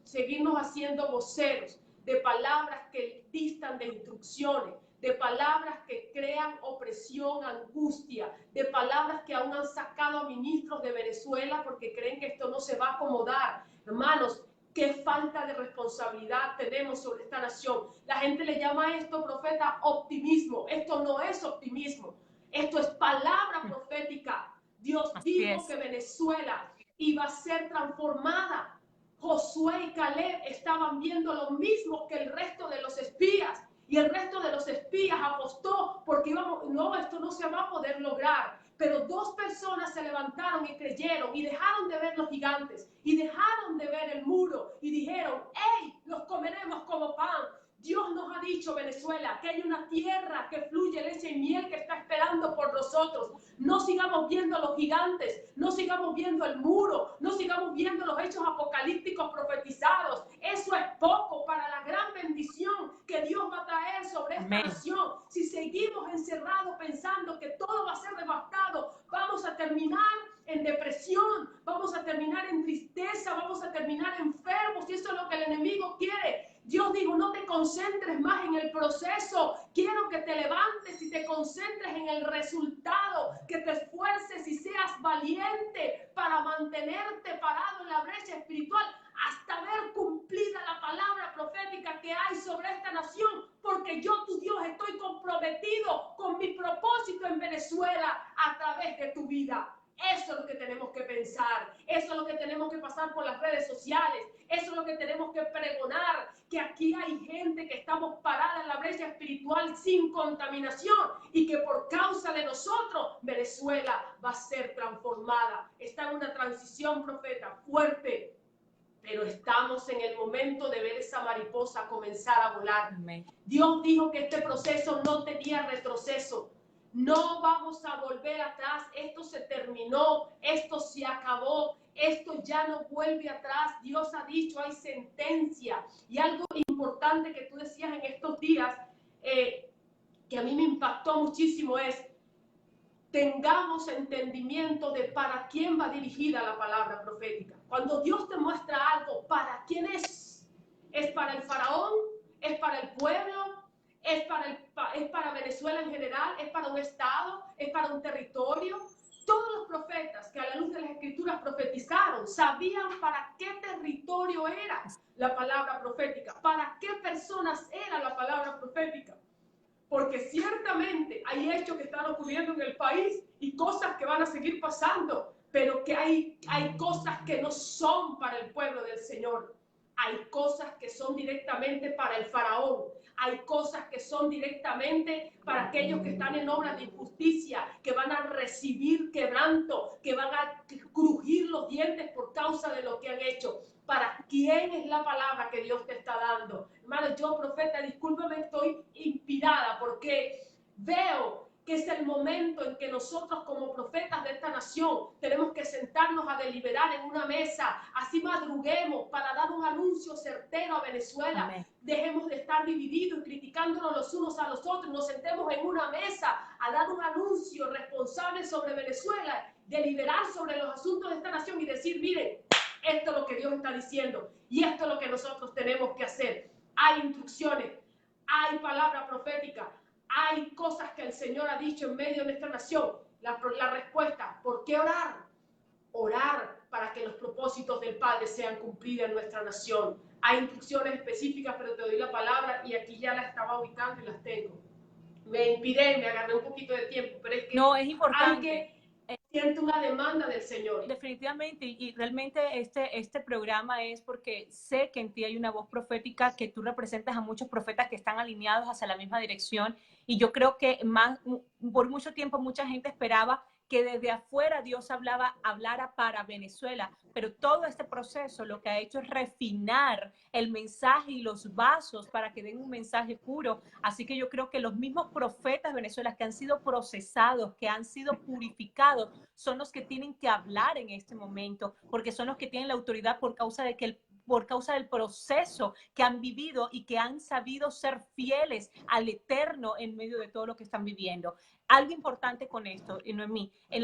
seguirnos haciendo voceros de palabras que distan de instrucciones, de palabras que crean opresión, angustia, de palabras que aún han sacado a ministros de Venezuela porque creen que esto no se va a acomodar. Hermanos, qué falta de responsabilidad tenemos sobre esta nación. La gente le llama a esto, profeta, optimismo. Esto no es optimismo. Esto es palabra profética. Dios dijo que Venezuela iba a ser transformada. Josué y Caleb estaban viendo lo mismo que el resto de los espías. Y el resto de los espías apostó porque no, esto no se va a poder lograr. Pero dos personas se levantaron y creyeron y dejaron de ver los gigantes y dejaron de ver el muro y dijeron, ¡hey! Los comeremos como pan. Dios nos ha dicho, Venezuela, que hay una tierra que fluye leche y miel que está esperando por nosotros. No sigamos viendo los gigantes, no sigamos viendo el muro, no sigamos viendo los hechos apocalípticos profetizados. Eso es poco para la gran bendición que Dios va a traer sobre esta nación. Si seguimos encerrados pensando que todo va a ser devastado, vamos a terminar en depresión, vamos a terminar en tristeza, vamos a terminar enfermos, y eso es lo que el enemigo quiere. Dios dijo, no te concentres más en el proceso, quiero que te levantes y te concentres en el resultado, que te esfuerces y seas valiente para mantenerte parado en la brecha espiritual hasta ver cumplida la palabra profética que hay sobre esta nación, porque yo, tu Dios, estoy comprometido con mi propósito en Venezuela a través de tu vida. Eso es lo que tenemos que pensar, eso es lo que tenemos que pasar por las redes sociales, eso es lo que tenemos que pregonar, que aquí hay gente que estamos parada en la brecha espiritual sin contaminación y que por causa de nosotros Venezuela va a ser transformada. Está en una transición, profeta, fuerte, pero estamos en el momento de ver esa mariposa comenzar a volar. Amén. Dios dijo que este proceso no tenía retroceso. No vamos a volver atrás, esto se terminó, esto se acabó, esto ya no vuelve atrás. Dios ha dicho, hay sentencia. Y algo importante que tú decías en estos días, que a mí me impactó muchísimo, es: tengamos entendimiento de para quién va dirigida la palabra profética. Cuando Dios te muestra algo, ¿para quién es? ¿Es para el faraón? ¿Es para el pueblo? ¿Es para Venezuela en general? ¿Es para un estado? ¿Es para un territorio? Todos los profetas que a la luz de las escrituras profetizaron sabían para qué territorio era la palabra profética, para qué personas era la palabra profética. Porque ciertamente hay hechos que están ocurriendo en el país y cosas que van a seguir pasando, pero que hay cosas que no son para el pueblo del Señor. Hay cosas que son directamente para el faraón. Hay cosas que son directamente para aquellos que están en obras de injusticia, que van a recibir quebranto, que van a crujir los dientes por causa de lo que han hecho. ¿Para quién es la palabra que Dios te está dando? Hermano, yo, profeta, discúlpame, estoy inspirada porque veo que es el momento en que nosotros como profetas de esta nación tenemos que sentarnos a deliberar en una mesa, así madruguemos para dar un anuncio certero a Venezuela. Amén. Dejemos de estar divididos y criticándonos los unos a los otros, nos sentemos en una mesa a dar un anuncio responsable sobre Venezuela, deliberar sobre los asuntos de esta nación y decir, miren, esto es lo que Dios está diciendo y esto es lo que nosotros tenemos que hacer. Hay instrucciones, hay palabra profética, hay cosas que el Señor ha dicho en medio de nuestra nación. La respuesta, ¿por qué orar? Orar para que los propósitos del Padre sean cumplidos en nuestra nación. Hay instrucciones específicas, pero te doy la palabra y aquí ya las estaba ubicando y las tengo. Me inspiré, me agarré un poquito de tiempo, pero es que no, es importante. Siento una demanda del Señor. Definitivamente, y realmente este programa es porque sé que en ti hay una voz profética, que tú representas a muchos profetas que están alineados hacia la misma dirección, y yo creo que por mucho tiempo mucha gente esperaba que desde afuera Dios hablara para Venezuela, pero todo este proceso lo que ha hecho es refinar el mensaje y los vasos para que den un mensaje puro. Así que yo creo que los mismos profetas de Venezuela que han sido procesados, que han sido purificados, son los que tienen que hablar en este momento, porque son los que tienen la autoridad por causa del proceso que han vivido y que han sabido ser fieles al Eterno en medio de todo lo que están viviendo. Algo importante con esto, Noemí, en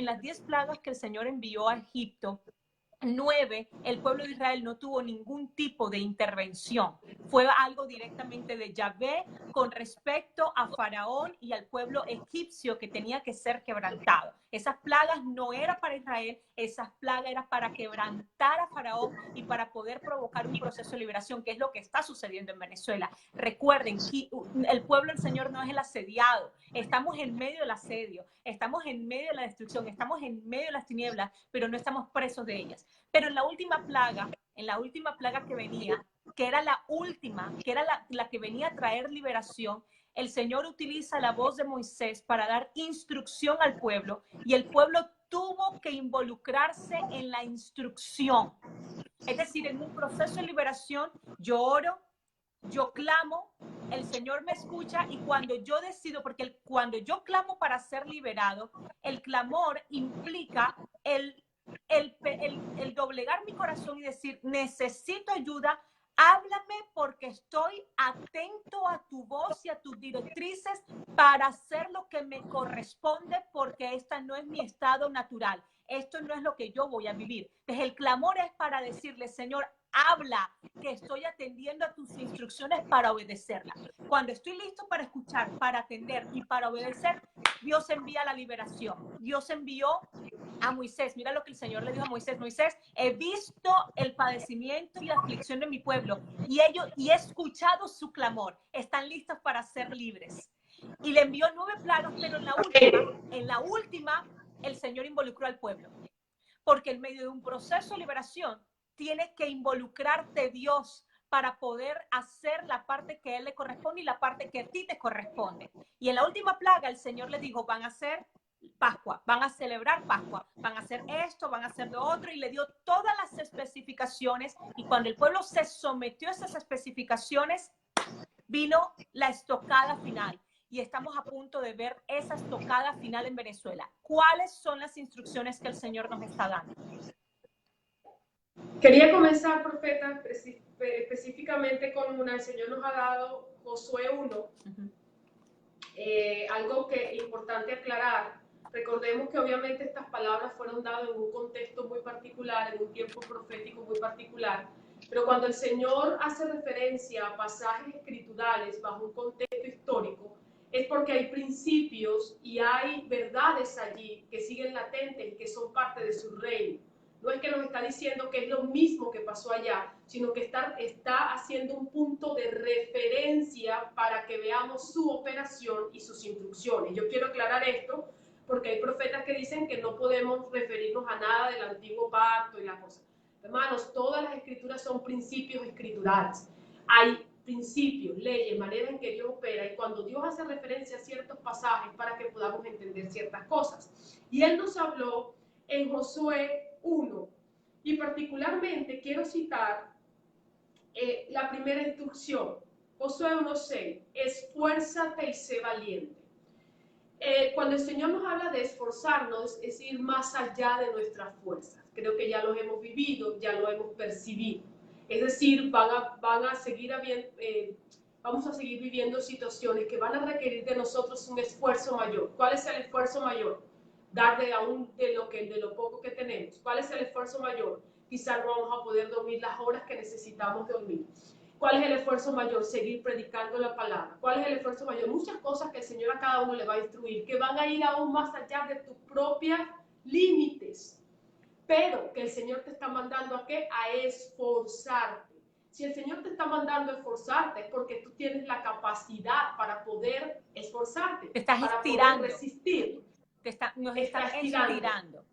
las 10 plagas que el Señor envió a Egipto, 9, el pueblo de Israel no tuvo ningún tipo de intervención. Fue algo directamente de Yahvé con respecto a Faraón y al pueblo egipcio que tenía que ser quebrantado. Esas plagas no eran para Israel, esas plagas eran para quebrantar a Faraón y para poder provocar un proceso de liberación, que es lo que está sucediendo en Venezuela. Recuerden que el pueblo del Señor no es el asediado. Estamos en medio del asedio, estamos en medio de la destrucción, estamos en medio de las tinieblas, pero no estamos presos de ellas. Pero en la última plaga que venía, que era la última, que era la que venía a traer liberación, el Señor utiliza la voz de Moisés para dar instrucción al pueblo, y el pueblo tuvo que involucrarse en la instrucción. Es decir, en un proceso de liberación, yo oro, yo clamo, el Señor me escucha, y cuando yo decido, porque cuando yo clamo para ser liberado, el clamor implica el doblegar mi corazón y decir, necesito ayuda, háblame porque estoy atento a tu voz y a tus directrices para hacer lo que me corresponde, porque esta no es mi estado natural, esto no es lo que yo voy a vivir. Entonces el clamor es para decirle, Señor, habla, que estoy atendiendo a tus instrucciones para obedecerlas. Cuando estoy listo para escuchar, para atender y para obedecer, Dios envía la liberación. Dios envió a Moisés. Mira lo que el Señor le dijo a Moisés. Moisés, he visto el padecimiento y la aflicción de mi pueblo y he escuchado su clamor. Están listos para ser libres. Y le envió 9 plagas, pero en la última, el Señor involucró al pueblo. Porque en medio de un proceso de liberación, tiene que involucrarte Dios para poder hacer la parte que a Él le corresponde y la parte que a ti te corresponde. Y en la última plaga, el Señor le dijo, van a hacer Pascua, van a celebrar Pascua, van a hacer esto, van a hacer lo otro, y le dio todas las especificaciones. Y cuando el pueblo se sometió a esas especificaciones, vino la estocada final. Y estamos a punto de ver esa estocada final en Venezuela. ¿Cuáles son las instrucciones que el Señor nos está dando? Quería comenzar, profeta, específicamente con una. El Señor nos ha dado Josué 1. Algo que es importante aclarar. Recordemos que obviamente estas palabras fueron dadas en un contexto muy particular, en un tiempo profético muy particular. Pero cuando el Señor hace referencia a pasajes escriturales bajo un contexto histórico, es porque hay principios y hay verdades allí que siguen latentes y que son parte de su reino. No es que nos está diciendo que es lo mismo que pasó allá, sino que está haciendo un punto de referencia para que veamos su operación y sus instrucciones. Yo quiero aclarar esto porque hay profetas que dicen que no podemos referirnos a nada del antiguo pacto y la cosa. Hermanos, todas las escrituras son principios escriturales. Hay principios, leyes, maneras en que Dios opera, y cuando Dios hace referencia a ciertos pasajes para que podamos entender ciertas cosas. Y Él nos habló en Josué 1, y particularmente quiero citar la primera instrucción, Josué 1:6, esfuérzate y sé valiente. Cuando el Señor nos habla de esforzarnos, es ir más allá de nuestras fuerzas. Creo que ya lo hemos vivido, ya lo hemos percibido. Es decir, vamos a seguir viviendo situaciones que van a requerir de nosotros un esfuerzo mayor. ¿Cuál es el esfuerzo mayor? Dar de lo poco que tenemos. ¿Cuál es el esfuerzo mayor? Quizás no vamos a poder dormir las horas que necesitamos dormir. ¿Cuál es el esfuerzo mayor? Seguir predicando la palabra. ¿Cuál es el esfuerzo mayor? Muchas cosas que el Señor a cada uno le va a instruir, que van a ir aún más allá de tus propios límites. Pero que el Señor te está mandando ¿a qué? A esforzarte. Si el Señor te está mandando a esforzarte es porque tú tienes la capacidad para poder esforzarte. Te estás para estirando. Poder resistir. Nos está estirando.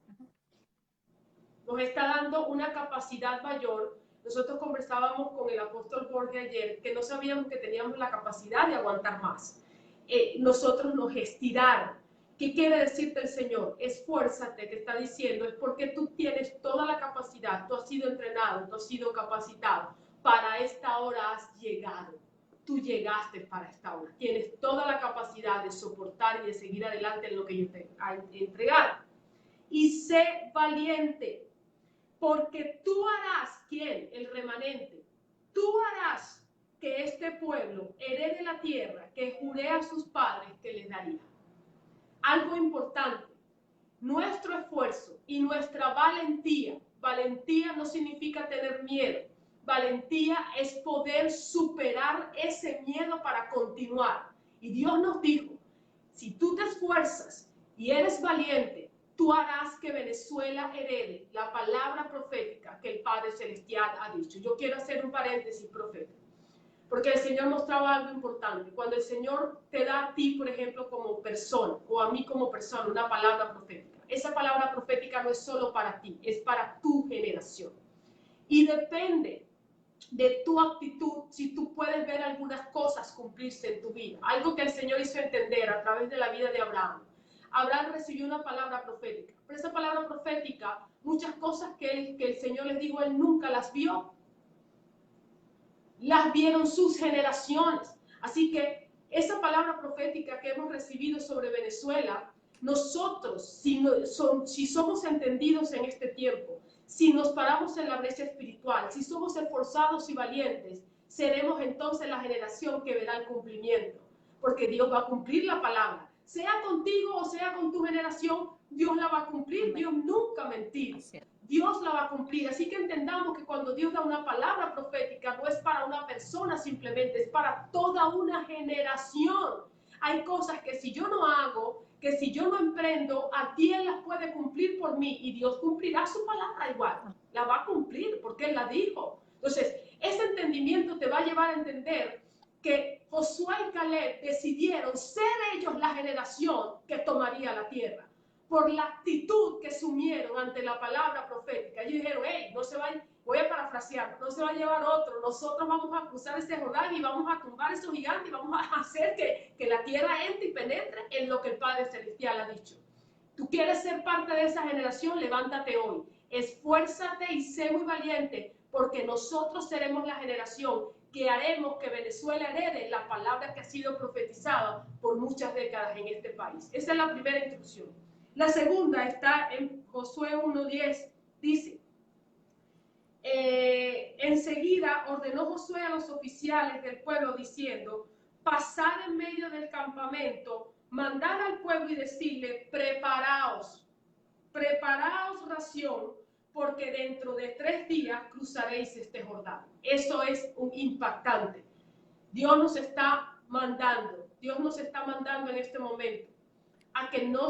Nos está dando una capacidad mayor. Nosotros conversábamos con el apóstol Jorge ayer, que no sabíamos que teníamos la capacidad de aguantar más. Nosotros nos estiraron. ¿Qué quiere decirte el Señor? Esfuérzate, te está diciendo, es porque tú tienes toda la capacidad, tú has sido entrenado, tú has sido capacitado. Para esta hora has llegado. Tú llegaste para esta hora. Tienes toda la capacidad de soportar y de seguir adelante en lo que yo te he entregado. Y sé valiente, porque tú harás, ¿quién? El remanente. Tú harás que este pueblo herede la tierra que juré a sus padres que les daría. Algo importante, nuestro esfuerzo y nuestra valentía. Valentía no significa tener miedo. Valentía es poder superar ese miedo para continuar. Y Dios nos dijo, si tú te esfuerzas y eres valiente, tú harás que Venezuela herede la palabra profética que el Padre Celestial ha dicho. Yo quiero hacer un paréntesis profético, porque el Señor mostraba algo importante. Cuando el Señor te da a ti, por ejemplo, como persona, o a mí como persona, una palabra profética, esa palabra profética no es solo para ti, es para tu generación. Y depende de tu actitud, si tú puedes ver algunas cosas cumplirse en tu vida. Algo que el Señor hizo entender a través de la vida de Abraham. Abraham recibió una palabra profética, pero esa palabra profética, muchas cosas que el Señor les dijo, él nunca las vio. Las vieron sus generaciones. Así que esa palabra profética que hemos recibido sobre Venezuela, nosotros, si somos entendidos en este tiempo, si nos paramos en la brecha espiritual, si somos esforzados y valientes, seremos entonces la generación que verá el cumplimiento, porque Dios va a cumplir la palabra. Sea contigo o sea con tu generación, Dios la va a cumplir. Dios nunca mentirá. Dios la va a cumplir. Así que entendamos que cuando Dios da una palabra profética, no es para una persona simplemente, es para toda una generación. Hay cosas que si yo no hago, que si yo no emprendo, ¿a quién las puede cumplir por mí? Y Dios cumplirá su palabra igual. La va a cumplir porque Él la dijo. Entonces, ese entendimiento te va a llevar a entender que Josué y Caleb decidieron ser ellos la generación que tomaría la tierra, por la actitud que sumieron ante la palabra profética. Ellos dijeron, hey, no se va, voy a parafrasear, no se va a llevar otro, nosotros vamos a cruzar ese Jordán y vamos a tumbar esos gigantes y vamos a hacer que la tierra entre y penetre en lo que el Padre Celestial ha dicho. Tú quieres ser parte de esa generación, levántate hoy, esfuérzate y sé muy valiente, porque nosotros seremos la generación que haremos que Venezuela herede la palabra que ha sido profetizada por muchas décadas en este país. Esa es la primera instrucción. La segunda está en Josué 1:10, dice, enseguida ordenó Josué a los oficiales del pueblo diciendo, pasad en medio del campamento, mandad al pueblo y decirle, preparaos ración, porque dentro de 3 días cruzaréis este Jordán. Eso es un impactante. Dios nos está mandando en este momento a que no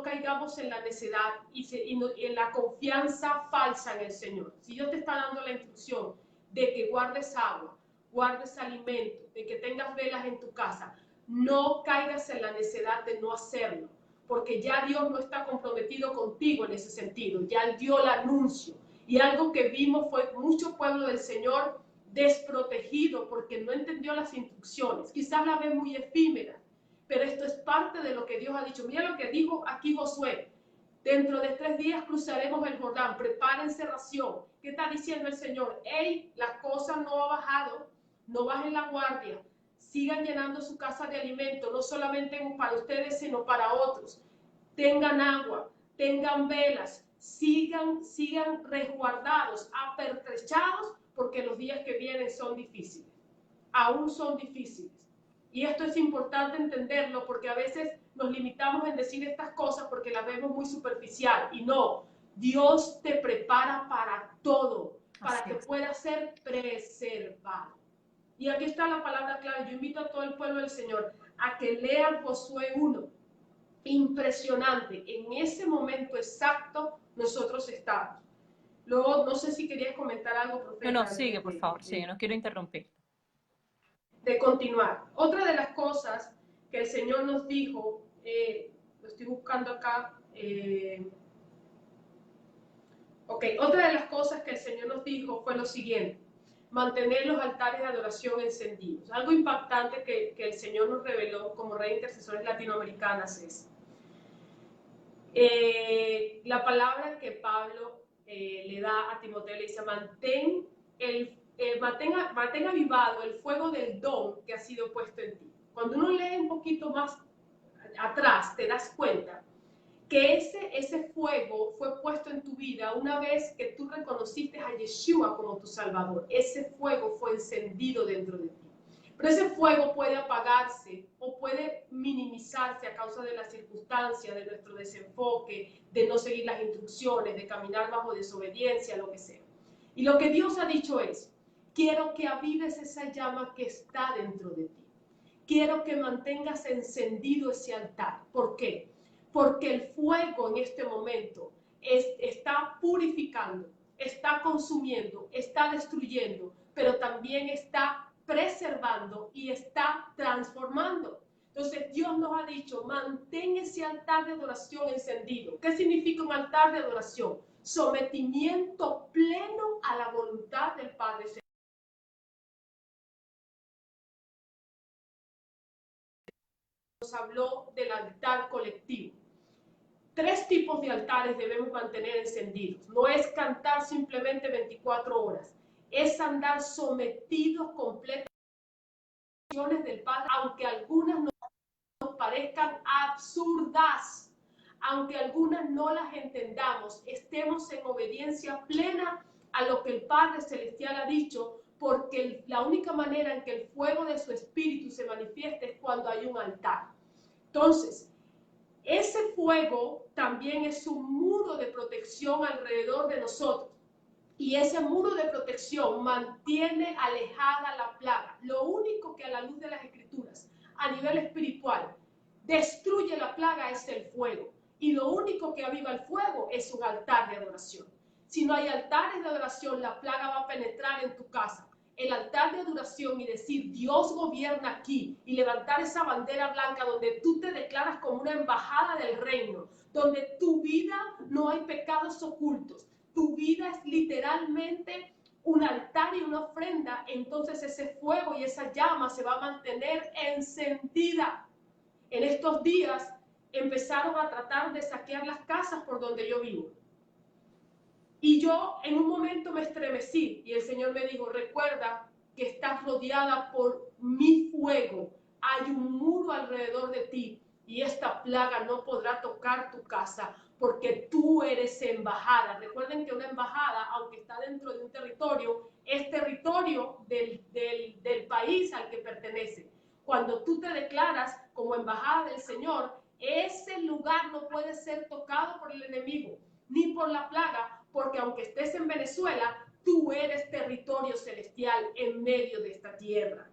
caigamos en la necedad y en la confianza falsa en el Señor. Si Dios te está dando la instrucción de que guardes agua, guardes alimento, de que tengas velas en tu casa, no caigas en la necedad de no hacerlo, porque ya Dios no está comprometido contigo en ese sentido, ya Él dio el anuncio. Y algo que vimos fue mucho pueblo del Señor desprotegido porque no entendió las instrucciones. Quizás la ve muy efímera, pero esto es parte de lo que Dios ha dicho. Mira lo que dijo aquí Josué. Dentro de 3 días cruzaremos el Jordán. Prepárense ración. ¿Qué está diciendo el Señor? Hey, la cosa no ha bajado. No bajen la guardia. Sigan llenando su casa de alimento. No solamente para ustedes, sino para otros. Tengan agua. Tengan velas. Sigan resguardados, apertrechados, porque los días que vienen son difíciles. Aún son difíciles. Y esto es importante entenderlo porque a veces nos limitamos en decir estas cosas porque las vemos muy superficial. Y no, Dios te prepara para todo, para que puedas ser preservado. Y aquí está la palabra clave. Yo invito a todo el pueblo del Señor a que lean Josué 1. Impresionante. En ese momento exacto nosotros estamos. Luego, no sé si querías comentar algo, profeta. No, sigue, por favor, sigue, no quiero interrumpir. De continuar. Otra de las cosas que el Señor nos dijo, lo estoy buscando acá, otra de las cosas que el Señor nos dijo fue lo siguiente, mantener los altares de adoración encendidos. Algo impactante que el Señor nos reveló como Red de Intercesores Latinoamericanas es la palabra que Pablo le da a Timoteo, le dice, mantenga avivado el fuego del don que ha sido puesto en ti. Cuando uno lee un poquito más atrás, te das cuenta que ese fuego fue puesto en tu vida una vez que tú reconociste a Yeshua como tu Salvador. Ese fuego fue encendido dentro de ti. Pero ese fuego puede apagarse o puede minimizarse a causa de las circunstancias, de nuestro desenfoque, de no seguir las instrucciones, de caminar bajo desobediencia, lo que sea. Y lo que Dios ha dicho es, quiero que avives esa llama que está dentro de ti. Quiero que mantengas encendido ese altar. ¿Por qué? Porque el fuego en este momento está purificando, está consumiendo, está destruyendo, pero también está preservando y está transformando. Entonces Dios nos ha dicho, mantén ese altar de adoración encendido. ¿Qué significa un altar de adoración? Sometimiento pleno a la voluntad del Padre Celestial. Nos habló del altar colectivo. 3 tipos de altares debemos mantener encendidos. No es cantar simplemente 24 horas. Es andar sometidos completamente a las instrucciones del Padre, aunque algunas nos parezcan absurdas, aunque algunas no las entendamos, estemos en obediencia plena a lo que el Padre Celestial ha dicho, porque la única manera en que el fuego de su Espíritu se manifieste es cuando hay un altar. Entonces, ese fuego también es un muro de protección alrededor de nosotros. Y ese muro de protección mantiene alejada la plaga. Lo único que a la luz de las Escrituras, a nivel espiritual, destruye la plaga es el fuego. Y lo único que aviva el fuego es un altar de adoración. Si no hay altares de adoración, la plaga va a penetrar en tu casa. El altar de adoración y decir, Dios gobierna aquí, y levantar esa bandera blanca donde tú te declaras como una embajada del reino, donde tu vida no hay pecados ocultos, tu vida es literalmente un altar y una ofrenda, entonces ese fuego y esa llama se va a mantener encendida. En estos días empezaron a tratar de saquear las casas por donde yo vivo. Y yo en un momento me estremecí y el Señor me dijo, recuerda que estás rodeada por mi fuego. Hay un muro alrededor de ti y esta plaga no podrá tocar tu casa porque tú eres embajada. Recuerden que una embajada, aunque está dentro de un territorio, es territorio del país al que pertenece. Cuando tú te declaras como embajada del Señor, ese lugar no puede ser tocado por el enemigo ni por la plaga, porque aunque estés en Venezuela, tú eres territorio celestial en medio de esta tierra.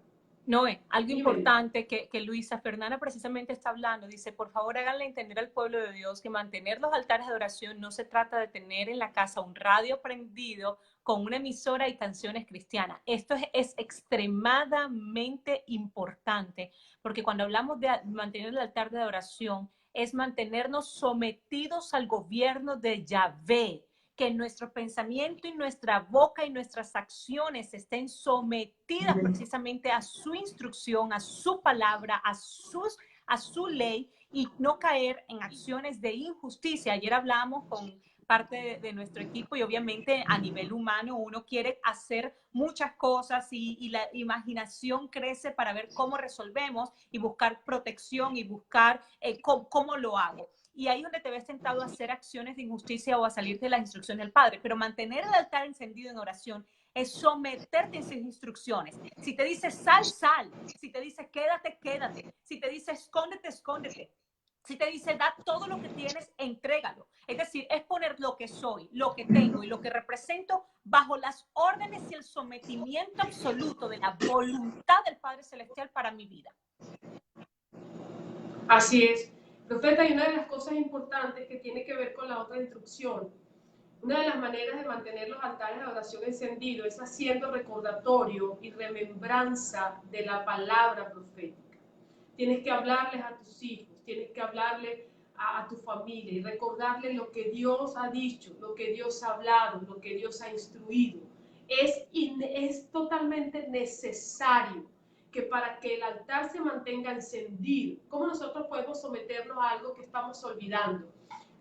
Noé, algo importante que Luisa Fernanda precisamente está hablando, dice, por favor háganle entender al pueblo de Dios que mantener los altares de adoración no se trata de tener en la casa un radio prendido con una emisora y canciones cristianas. Esto es extremadamente importante, porque cuando hablamos de mantener el altar de adoración, es mantenernos sometidos al gobierno de Yahvé, que nuestro pensamiento y nuestra boca y nuestras acciones estén sometidas precisamente a su instrucción, a su palabra, a su ley y no caer en acciones de injusticia. Ayer hablamos con parte de nuestro equipo y obviamente a nivel humano uno quiere hacer muchas cosas y la imaginación crece para ver cómo resolvemos y buscar protección y buscar cómo lo hago. Y ahí es donde te ves tentado a hacer acciones de injusticia o a salir de la instrucción del Padre. Pero mantener el altar encendido en oración es someterte a esas instrucciones. Si te dice sal, sal. Si te dice quédate, quédate. Si te dice escóndete, escóndete. Si te dice da todo lo que tienes, entrégalo. Es decir, es poner lo que soy, lo que tengo y lo que represento bajo las órdenes y el sometimiento absoluto de la voluntad del Padre Celestial para mi vida. Así es. Profeta, y una de las cosas importantes que tiene que ver con la otra instrucción, una de las maneras de mantener los altares de adoración encendidos es haciendo recordatorio y remembranza de la palabra profética. Tienes que hablarles a tus hijos, tienes que hablarle a tu familia y recordarles lo que Dios ha dicho, lo que Dios ha hablado, lo que Dios ha instruido. Es totalmente necesario que para que el altar se mantenga encendido, ¿cómo nosotros podemos someternos a algo que estamos olvidando?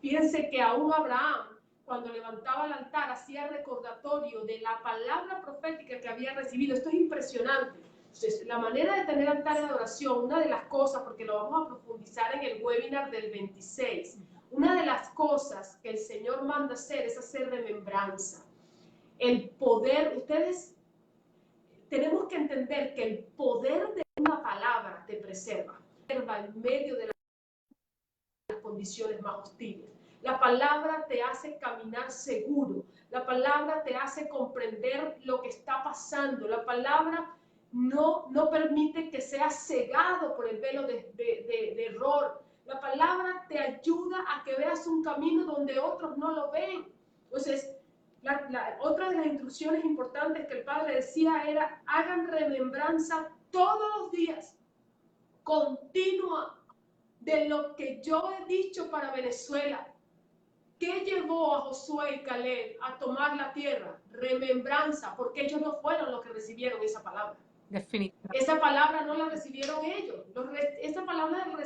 Fíjense que aún Abraham, cuando levantaba el altar, hacía recordatorio de la palabra profética que había recibido. Esto es impresionante. Entonces, la manera de tener altar de adoración, una de las cosas, porque lo vamos a profundizar en el webinar del 26, una de las cosas que el Señor manda hacer es hacer remembranza. El poder, ustedes tenemos que entender que el poder de una palabra te preserva en medio de las condiciones más hostiles. La palabra te hace caminar seguro. La palabra te hace comprender lo que está pasando. La palabra no permite que seas cegado por el velo de error. La palabra te ayuda a que veas un camino donde otros no lo ven. Entonces, otra de las instrucciones importantes que el Padre decía era, hagan remembranza todos los días, continua, de lo que yo he dicho para Venezuela. ¿Qué llevó a Josué y Caleb a tomar la tierra? Remembranza, porque ellos no fueron los que recibieron esa palabra. Definitivamente. Esa palabra no la recibieron ellos. Esa palabra la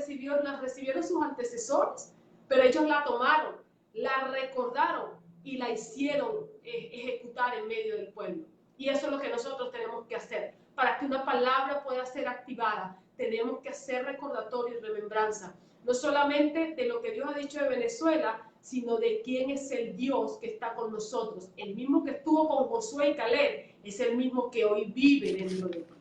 recibieron sus antecesores, pero ellos la tomaron, la recordaron y la hicieron ejecutar en medio del pueblo. Y eso es lo que nosotros tenemos que hacer. Para que una palabra pueda ser activada, tenemos que hacer recordatorio y remembranza. No solamente de lo que Dios ha dicho de Venezuela, sino de quién es el Dios que está con nosotros. El mismo que estuvo con Josué y Caleb es el mismo que hoy vive dentro de ti.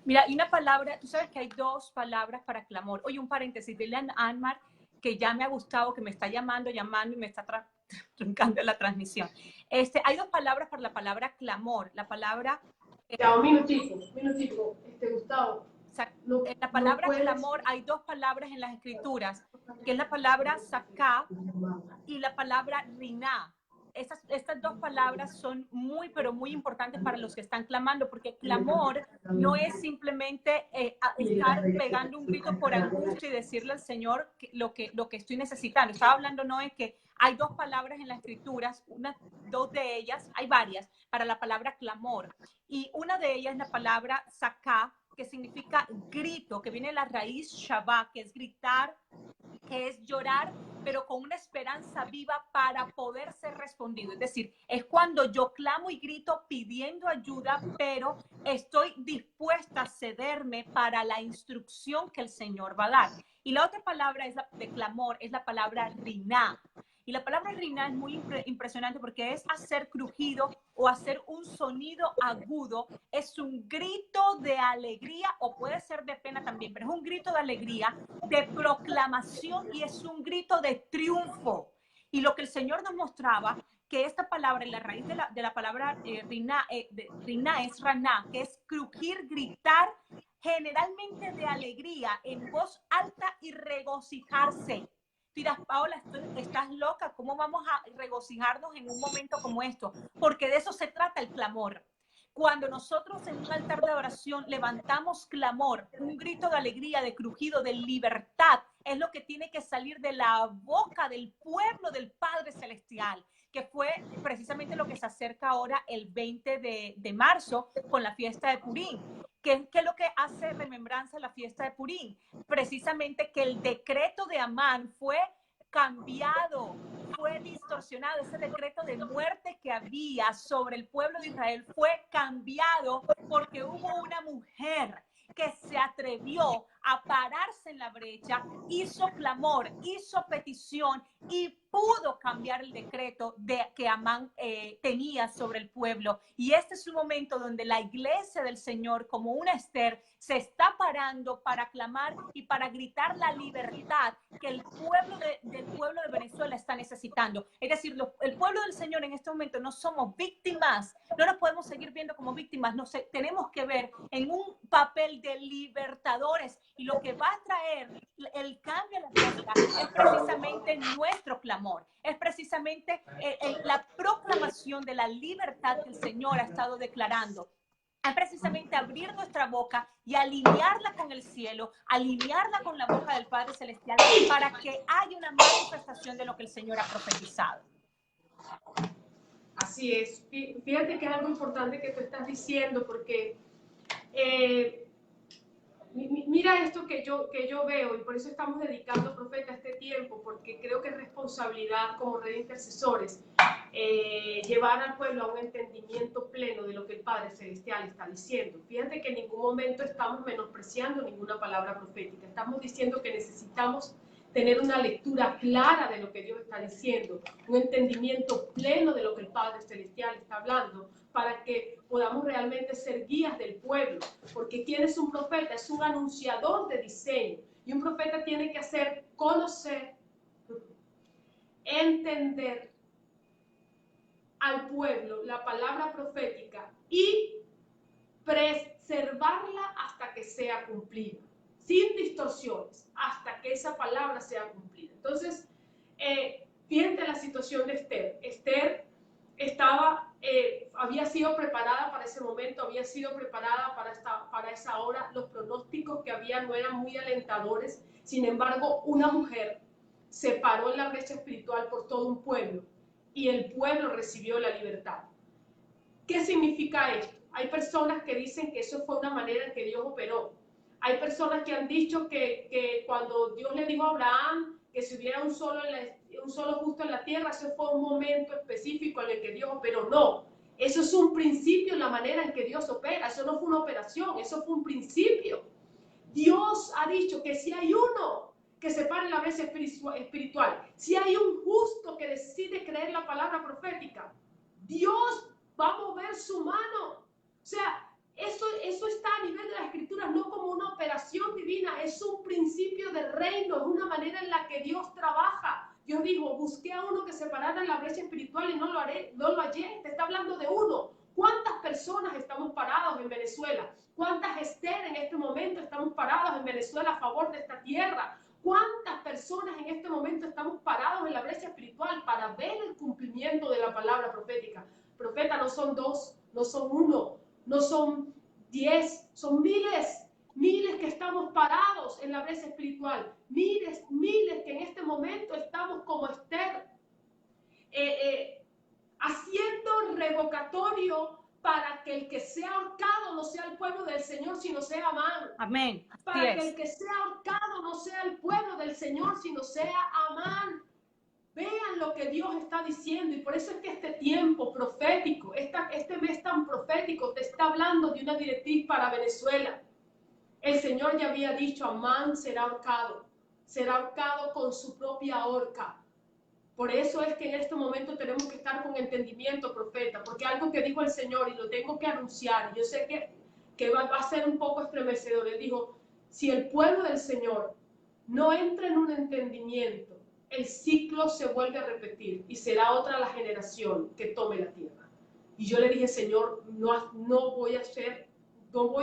Mira, y una palabra, tú sabes que hay dos palabras para clamor. Oye, un paréntesis, dile a Anmar que ya me ha gustado, que me está llamando y me está truncando la transmisión. Hay dos palabras para la palabra clamor. La palabra... Ya, un minutico, Gustavo. La palabra clamor, hay dos palabras en las escrituras, que es la palabra saká y la palabra riná. Estas dos palabras son muy, pero muy importantes para los que están clamando, porque clamor no es simplemente estar pegando un grito por angustia y decirle al Señor lo que estoy necesitando. Estaba hablando, no, es que hay dos palabras en las escrituras, dos de ellas, hay varias, para la palabra clamor. Y una de ellas es la palabra saká, que significa grito, que viene de la raíz shabá, que es gritar, que es llorar, pero con una esperanza viva para poder ser respondido. Es decir, es cuando yo clamo y grito pidiendo ayuda, pero estoy dispuesta a cederme para la instrucción que el Señor va a dar. Y la otra palabra de clamor es la palabra riná. Y la palabra riná es muy impresionante porque es hacer crujido o hacer un sonido agudo. Es un grito de alegría, o puede ser de pena también, pero es un grito de alegría, de proclamación, y es un grito de triunfo. Y lo que el Señor nos mostraba, que esta palabra, en la raíz de la palabra riná es raná, que es crujir, gritar, generalmente de alegría, en voz alta y regocijarse. Dirás, Paola, estás loca, ¿cómo vamos a regocijarnos en un momento como esto? Porque de eso se trata el clamor. Cuando nosotros en un altar de oración levantamos clamor, un grito de alegría, de crujido, de libertad, es lo que tiene que salir de la boca del pueblo del Padre Celestial, que fue precisamente lo que se acerca ahora el 20 de marzo con la fiesta de Purim. ¿Qué es lo que hace remembranza la fiesta de Purim? Precisamente que el decreto de Amán fue cambiado, fue distorsionado. Ese decreto de muerte que había sobre el pueblo de Israel fue cambiado porque hubo una mujer que se atrevió a pararse en la brecha, hizo clamor, hizo petición y pudo cambiar el decreto que Amán tenía sobre el pueblo. Y este es un momento donde la iglesia del Señor, como una Esther, se está parando para clamar y para gritar la libertad que el pueblo del pueblo de Venezuela está necesitando. Es decir, el pueblo del Señor en este momento no somos víctimas, no nos podemos seguir viendo como víctimas, tenemos que ver en un papel de libertadores, y lo que va a traer el cambio a la tierra es precisamente nuestro clamor, es precisamente la proclamación de la libertad que el Señor ha estado declarando. Es precisamente abrir nuestra boca y alinearla con el cielo, alinearla con la boca del Padre Celestial, para que haya una manifestación de lo que el Señor ha profetizado. Así es. Fíjate que es algo importante que tú estás diciendo, porque mira esto que yo veo, y por eso estamos dedicando, profeta, este tiempo, porque creo que es responsabilidad como red de intercesores llevar al pueblo a un entendimiento pleno de lo que el Padre Celestial está diciendo. Fíjate que en ningún momento estamos menospreciando ninguna palabra profética, estamos diciendo que necesitamos tener una lectura clara de lo que Dios está diciendo, un entendimiento pleno de lo que el Padre Celestial está hablando, para que podamos realmente ser guías del pueblo. Porque ¿quién es un profeta? Es un anunciador de diseño. Y un profeta tiene que hacer conocer, entender al pueblo la palabra profética y preservarla hasta que sea cumplida, sin distorsiones, hasta que esa palabra sea cumplida. Entonces, fíjate la situación de Esther. Esther había sido preparada para ese momento, había sido preparada para esa hora. Los pronósticos que había no eran muy alentadores. Sin embargo, una mujer se paró en la brecha espiritual por todo un pueblo, y el pueblo recibió la libertad. ¿Qué significa esto? Hay personas que dicen que eso fue una manera en que Dios operó. Hay personas que han dicho que cuando Dios le dijo a Abraham que si hubiera un solo justo en la tierra, ese fue un momento específico en el que Dios operó. No, eso es un principio, la manera en que Dios opera. Eso no fue una operación, eso fue un principio. Dios ha dicho que si hay uno que se pare en la brecha espiritual, si hay un justo que decide creer la palabra profética, Dios va a mover su mano. O sea, eso está a nivel de las escrituras, no como una operación divina es un principio de reino, es una manera en la que Dios trabaja. Yo digo, busqué a uno que se parara en la brecha espiritual y no lo hallé. Te está hablando de uno. ¿Cuántas personas estamos parados en Venezuela? ¿Cuántas Esther en este momento estamos parados en Venezuela a favor de esta tierra? ¿Cuántas personas en este momento estamos parados en la brecha espiritual para ver el cumplimiento de la palabra profética? Profeta, no son 2, no son 1, no son 10, son miles. Miles que estamos parados en la brecha espiritual, miles que en este momento estamos como Esther, haciendo revocatorio para que el que sea ahorcado no sea el pueblo del Señor, sino sea Amán. Amén. Para que el que sea ahorcado no sea el pueblo del Señor, sino sea Amán. Vean lo que Dios está diciendo, y por eso es que este tiempo profético, este mes tan profético, te está hablando de una directriz para Venezuela. El Señor ya había dicho, Amán será ahorcado con su propia horca. Por eso es que en este momento tenemos que estar con entendimiento, profeta, porque algo que dijo el Señor, y lo tengo que anunciar, y yo sé que va a ser un poco estremecedor. Él dijo, si el pueblo del Señor no entra en un entendimiento, el ciclo se vuelve a repetir y será otra la generación que tome la tierra. Y yo le dije, Señor, no voy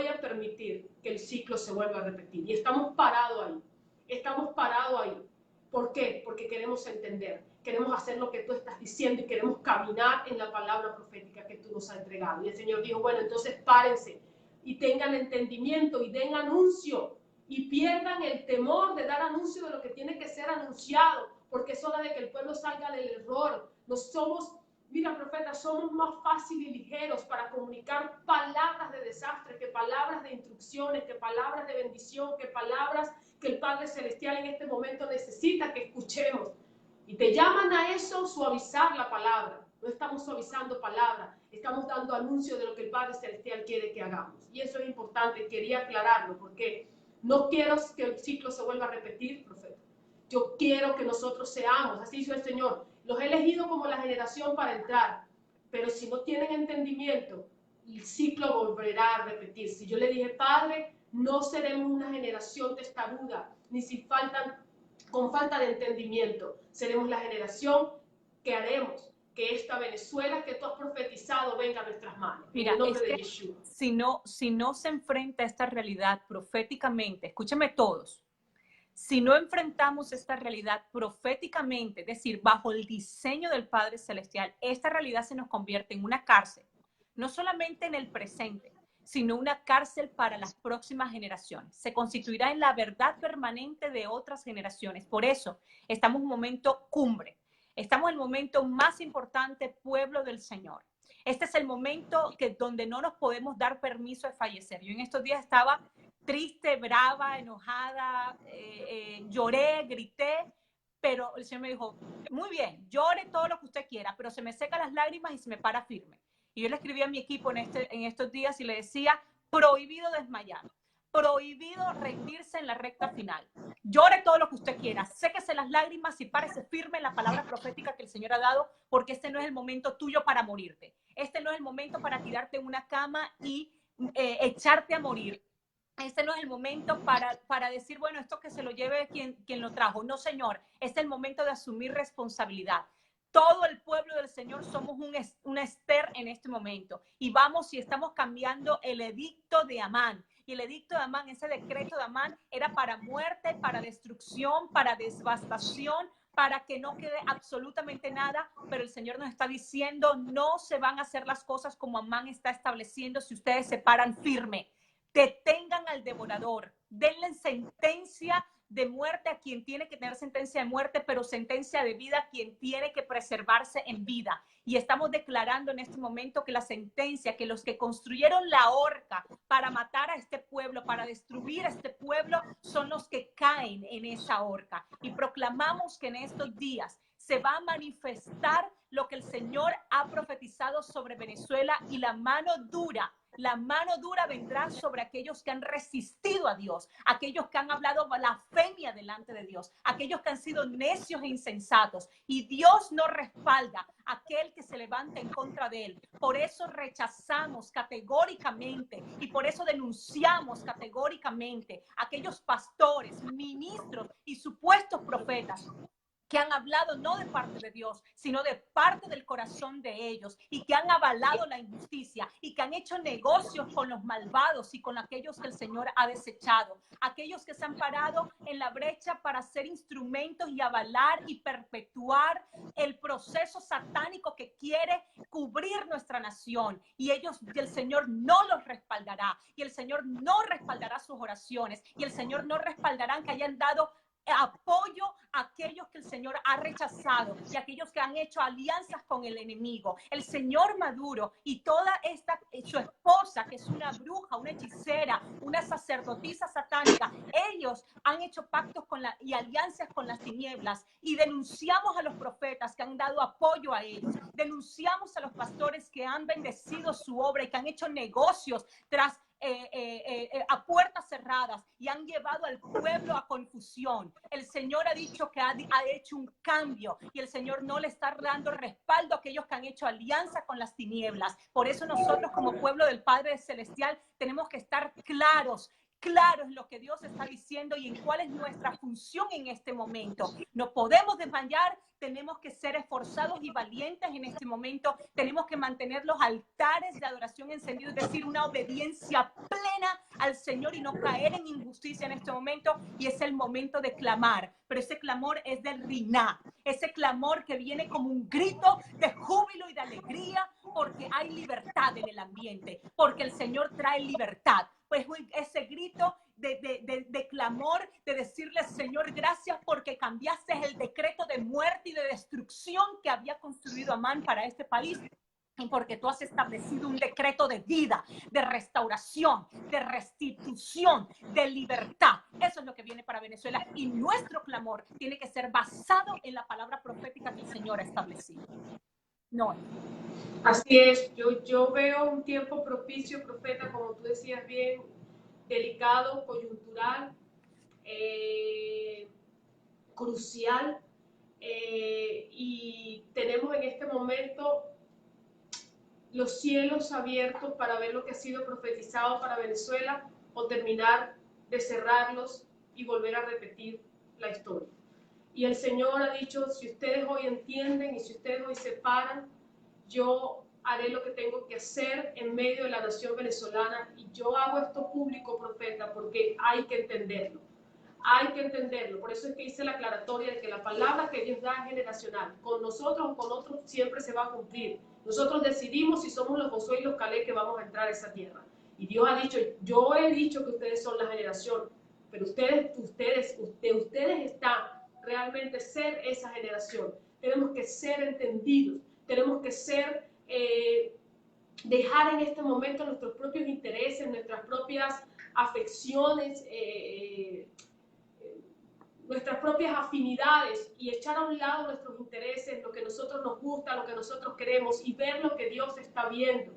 a permitir que el ciclo se vuelva a repetir. Y estamos parados ahí. ¿Por qué? Porque queremos entender, queremos hacer lo que tú estás diciendo y queremos caminar en la palabra profética que tú nos has entregado. Y el Señor dijo, bueno, entonces párense y tengan entendimiento y den anuncio y pierdan el temor de dar anuncio de lo que tiene que ser anunciado, porque es hora de que el pueblo salga del error. Mira, profeta, somos más fáciles y ligeros para comunicar palabras de desastre que palabras de instrucciones, que palabras de bendición, que palabras que el Padre Celestial en este momento necesita que escuchemos. Y te llaman a eso suavizar la palabra. No estamos suavizando palabra, estamos dando anuncio de lo que el Padre Celestial quiere que hagamos. Y eso es importante, quería aclararlo, porque no quiero que el ciclo se vuelva a repetir, profeta. Yo quiero que nosotros seamos, así dice el Señor, los he elegido como la generación para entrar, pero si no tienen entendimiento, el ciclo volverá a repetirse. Yo le dije, Padre, no seremos una generación testaruda, ni con falta de entendimiento. Seremos la generación que haremos que esta Venezuela que tú has profetizado venga a nuestras manos. Mira, en el nombre de Yeshua. Si no se enfrenta a esta realidad proféticamente, escúchame todos, si no enfrentamos esta realidad proféticamente, es decir, bajo el diseño del Padre Celestial, esta realidad se nos convierte en una cárcel, no solamente en el presente, sino una cárcel para las próximas generaciones. Se constituirá en la verdad permanente de otras generaciones. Por eso estamos en un momento cumbre. Estamos en el momento más importante, pueblo del Señor. Este es el momento donde no nos podemos dar permiso de fallecer. Yo en estos días estaba triste, brava, enojada, lloré, grité, pero el Señor me dijo, muy bien, llore todo lo que usted quiera, pero se me secan las lágrimas y se me para firme. Y yo le escribí a mi equipo en estos días y le decía, prohibido desmayar, prohibido rendirse en la recta final. Llore todo lo que usted quiera, séquese las lágrimas y párese firme en la palabra profética que el Señor ha dado, porque este no es el momento tuyo para morirte. Este no es el momento para tirarte en una cama y echarte a morir. Este no es el momento para decir, bueno, esto que se lo lleve quien lo trajo. No, Señor, este es el momento de asumir responsabilidad. Todo el pueblo del Señor somos una Esther en este momento. Y vamos y estamos cambiando el edicto de Amán. Y el edicto de Amán, ese decreto de Amán, era para muerte, para destrucción, para devastación, para que no quede absolutamente nada. Pero el Señor nos está diciendo, no se van a hacer las cosas como Amán está estableciendo si ustedes se paran firme. Detengan al devorador, denle sentencia de muerte a quien tiene que tener sentencia de muerte, pero sentencia de vida a quien tiene que preservarse en vida. Y estamos declarando en este momento que la sentencia, que los que construyeron la horca para matar a este pueblo, para destruir a este pueblo, son los que caen en esa horca. Y proclamamos que en estos días se va a manifestar lo que el Señor ha profetizado sobre Venezuela, y la mano dura La mano dura vendrá sobre aquellos que han resistido a Dios, aquellos que han hablado blasfemia delante de Dios, aquellos que han sido necios e insensatos. Y Dios no respalda a aquel que se levanta en contra de él. Por eso rechazamos categóricamente y por eso denunciamos categóricamente a aquellos pastores, ministros y supuestos profetas que han hablado no de parte de Dios, sino de parte del corazón de ellos, y que han avalado la injusticia y que han hecho negocios con los malvados y con aquellos que el Señor ha desechado, aquellos que se han parado en la brecha para ser instrumentos y avalar y perpetuar el proceso satánico que quiere cubrir nuestra nación, y ellos, el Señor no los respaldará, y el Señor no respaldará sus oraciones, y el Señor no respaldará que hayan dado apoyo a aquellos que el Señor ha rechazado y aquellos que han hecho alianzas con el enemigo. El señor Maduro y toda esta, su esposa, que es una bruja, una hechicera, una sacerdotisa satánica, ellos han hecho pactos y alianzas con las tinieblas, y denunciamos a los profetas que han dado apoyo a ellos, denunciamos a los pastores que han bendecido su obra y que han hecho negocios tras a puertas cerradas y han llevado al pueblo a confusión. El Señor ha dicho que ha hecho un cambio, y el Señor no le está dando respaldo a aquellos que han hecho alianza con las tinieblas. Por eso nosotros, como pueblo del Padre Celestial, tenemos que estar claros en lo que Dios está diciendo y en cuál es nuestra función en este momento. No podemos desmayar, tenemos que ser esforzados y valientes en este momento. Tenemos que mantener los altares de adoración encendidos, es decir, una obediencia plena al Señor y no caer en injusticia en este momento. Y es el momento de clamar, pero ese clamor es del Riná, ese clamor que viene como un grito de júbilo y de alegría, porque hay libertad en el ambiente, porque el Señor trae libertad. Pues ese grito de clamor, de decirle, Señor, gracias porque cambiaste el decreto de muerte y de destrucción que había construido Amán para este país, y porque tú has establecido un decreto de vida, de restauración, de restitución, de libertad. Eso es lo que viene para Venezuela, y nuestro clamor tiene que ser basado en la palabra profética que el Señor ha establecido. No. Así es, yo veo un tiempo propicio, profeta, como tú decías bien, delicado, coyuntural, crucial, y tenemos en este momento los cielos abiertos para ver lo que ha sido profetizado para Venezuela, o terminar de cerrarlos y volver a repetir la historia. Y el Señor ha dicho, si ustedes hoy entienden y si ustedes hoy se paran, yo haré lo que tengo que hacer en medio de la nación venezolana. Y yo hago esto público, profeta, porque hay que entenderlo. Hay que entenderlo. Por eso es que hice la aclaratoria de que la palabra que Dios da es generacional. Con nosotros o con otros siempre se va a cumplir. Nosotros decidimos si somos los Josué y los Caleb que vamos a entrar a esa tierra. Y Dios ha dicho, yo he dicho que ustedes son la generación, pero ustedes están realmente ser esa generación. Tenemos que ser entendidos. Tenemos que ser, dejar en este momento nuestros propios intereses, nuestras propias afecciones, nuestras propias afinidades, y echar a un lado nuestros intereses, lo que a nosotros nos gusta, lo que nosotros queremos, y ver lo que Dios está viendo,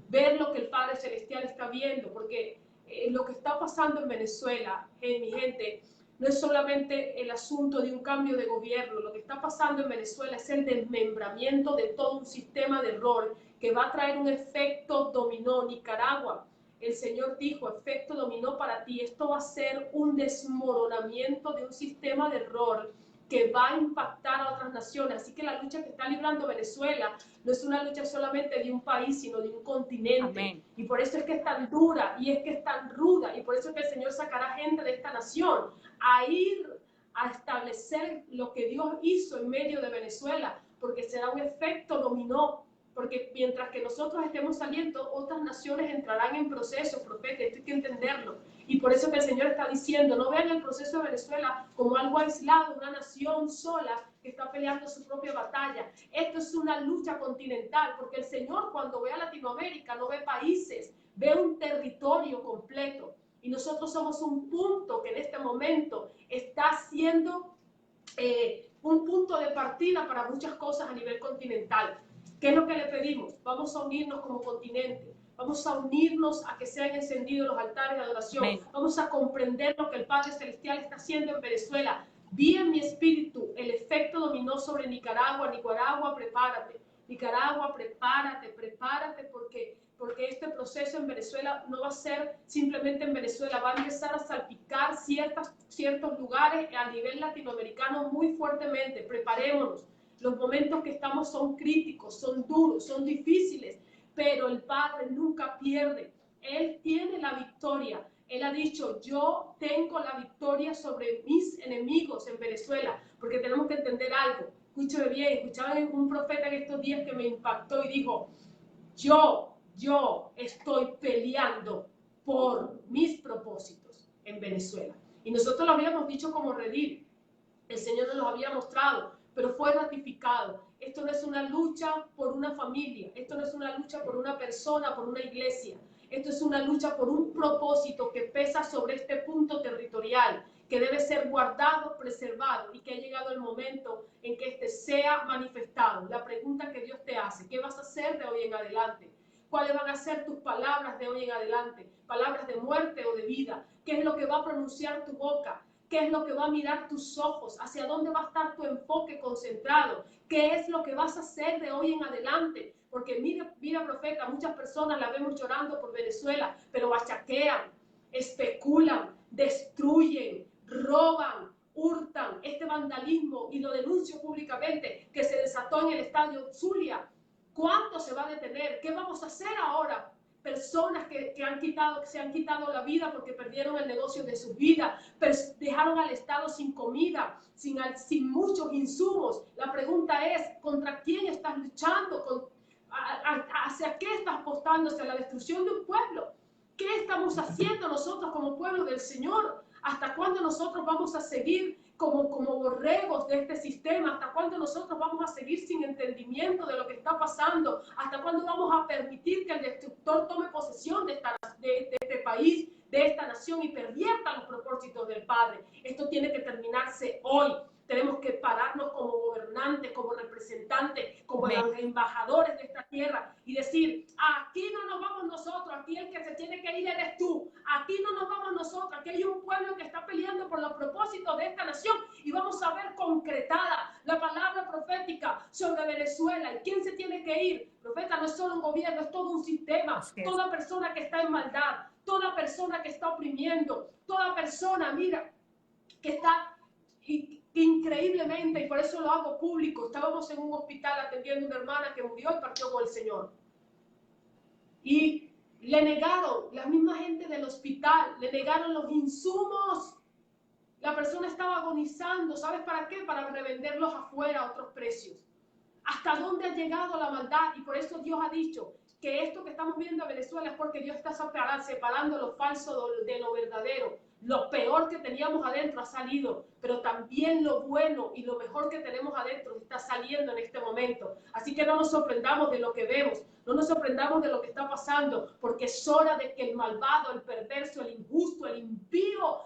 ver lo que el Padre Celestial está viendo, porque lo que está pasando en Venezuela, mi gente, no es solamente el asunto de un cambio de gobierno. Lo que está pasando en Venezuela es el desmembramiento de todo un sistema de error que va a traer un efecto dominó. Nicaragua, el Señor dijo, efecto dominó para ti. Esto va a ser un desmoronamiento de un sistema de error que va a impactar a otras naciones. Así que la lucha que está librando Venezuela no es una lucha solamente de un país, sino de un continente. Amén. Y por eso es que es tan dura y es que es tan ruda, y por eso es que el Señor sacará gente de esta nación a ir a establecer lo que Dios hizo en medio de Venezuela, porque será un efecto dominó. Porque mientras que nosotros estemos saliendo, otras naciones entrarán en proceso, profeta. Esto hay que entenderlo. Y por eso que el Señor está diciendo, no vean el proceso de Venezuela como algo aislado, una nación sola que está peleando su propia batalla. Esto es una lucha continental, porque el Señor, cuando ve a Latinoamérica, no ve países, ve un territorio completo. Y nosotros somos un punto que en este momento está siendo un punto de partida para muchas cosas a nivel continental. ¿Qué es lo que le pedimos? Vamos a unirnos como continente. Vamos a unirnos a que sean encendidos los altares de adoración. Amén. Vamos a comprender lo que el Padre Celestial está haciendo en Venezuela. Vi en mi espíritu el efecto dominó sobre Nicaragua. Nicaragua, prepárate. Nicaragua, prepárate, prepárate, porque este proceso en Venezuela no va a ser simplemente en Venezuela, va a empezar a salpicar ciertos lugares a nivel latinoamericano muy fuertemente. Preparémonos. Los momentos que estamos son críticos, son duros, son difíciles, pero el Padre nunca pierde. Él tiene la victoria. Él ha dicho, yo tengo la victoria sobre mis enemigos en Venezuela, porque tenemos que entender algo. Escúchame bien, escuchaba un profeta en estos días que me impactó y dijo, yo estoy peleando por mis propósitos en Venezuela. Y nosotros lo habíamos dicho como redil, el Señor nos lo había mostrado, pero fue ratificado. Esto no es una lucha por una familia, esto no es una lucha por una persona, por una iglesia. Esto es una lucha por un propósito que pesa sobre este punto territorial, que debe ser guardado, preservado, y que ha llegado el momento en que este sea manifestado. La pregunta que Dios te hace, ¿qué vas a hacer de hoy en adelante? ¿Cuáles van a ser tus palabras de hoy en adelante? ¿Palabras de muerte o de vida? ¿Qué es lo que va a pronunciar tu boca? ¿Qué es lo que va a mirar tus ojos? ¿Hacia dónde va a estar tu enfoque concentrado? ¿Qué es lo que vas a hacer de hoy en adelante? Porque mira, profeta, muchas personas la vemos llorando por Venezuela, pero bachaquean, especulan, destruyen, roban, hurtan. Este vandalismo, y lo denuncio públicamente, que se desató en el estadio Zulia, ¿cuánto se va a detener? ¿Qué vamos a hacer ahora? Personas que se han quitado la vida porque perdieron el negocio de su vida, dejaron al Estado sin comida, sin muchos insumos. La pregunta es, ¿contra quién estás luchando? ¿Hacia qué estás apostando? ¿Hacia la destrucción de un pueblo? ¿Qué estamos haciendo nosotros como pueblo del Señor? ¿Hasta cuándo nosotros vamos a seguir como borregos de este sistema? ¿Hasta cuándo nosotros vamos a seguir sin entendimiento de lo que está pasando? ¿Hasta cuándo vamos a permitir que el destructor tome posesión de este país, de esta nación, y pervierta los propósitos del Padre? Esto tiene que terminarse hoy. Tenemos que pararnos como gobernantes, como representantes, como embajadores de esta tierra y decir, aquí no nos vamos nosotros, aquí el que se tiene que ir eres tú, aquí no nos vamos nosotros, aquí hay un pueblo que está peleando por los propósitos de esta nación, y vamos a ver concretada la palabra profética sobre Venezuela. ¿Y quién se tiene que ir? Profeta, no es solo un gobierno, es todo un sistema. Toda persona que está en maldad, toda persona que está oprimiendo, toda persona, mira, que está increíblemente, y por eso lo hago público. Estábamos en un hospital atendiendo a una hermana que murió y partió con el Señor. Y le negaron, la misma gente del hospital, le negaron los insumos. La persona estaba agonizando. ¿Sabes para qué? Para revenderlos afuera a otros precios. ¿Hasta dónde ha llegado la maldad? Y por eso Dios ha dicho que esto que estamos viendo en Venezuela es porque Dios está separando lo falso de lo verdadero. Lo peor que teníamos adentro ha salido, pero también lo bueno y lo mejor que tenemos adentro está saliendo en este momento. Así que no nos sorprendamos de lo que vemos, no nos sorprendamos de lo que está pasando, porque es hora de que el malvado, el perverso, el injusto, el impío,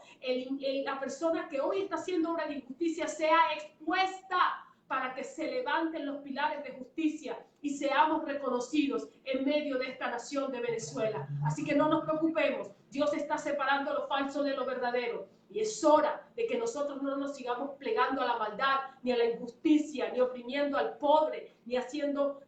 la persona que hoy está haciendo obra de injusticia sea expuesta, para que se levanten los pilares de justicia y seamos reconocidos en medio de esta nación de Venezuela. Así que no nos preocupemos, Dios está separando lo falso de lo verdadero, y es hora de que nosotros no nos sigamos plegando a la maldad, ni a la injusticia, ni oprimiendo al pobre, ni haciendo,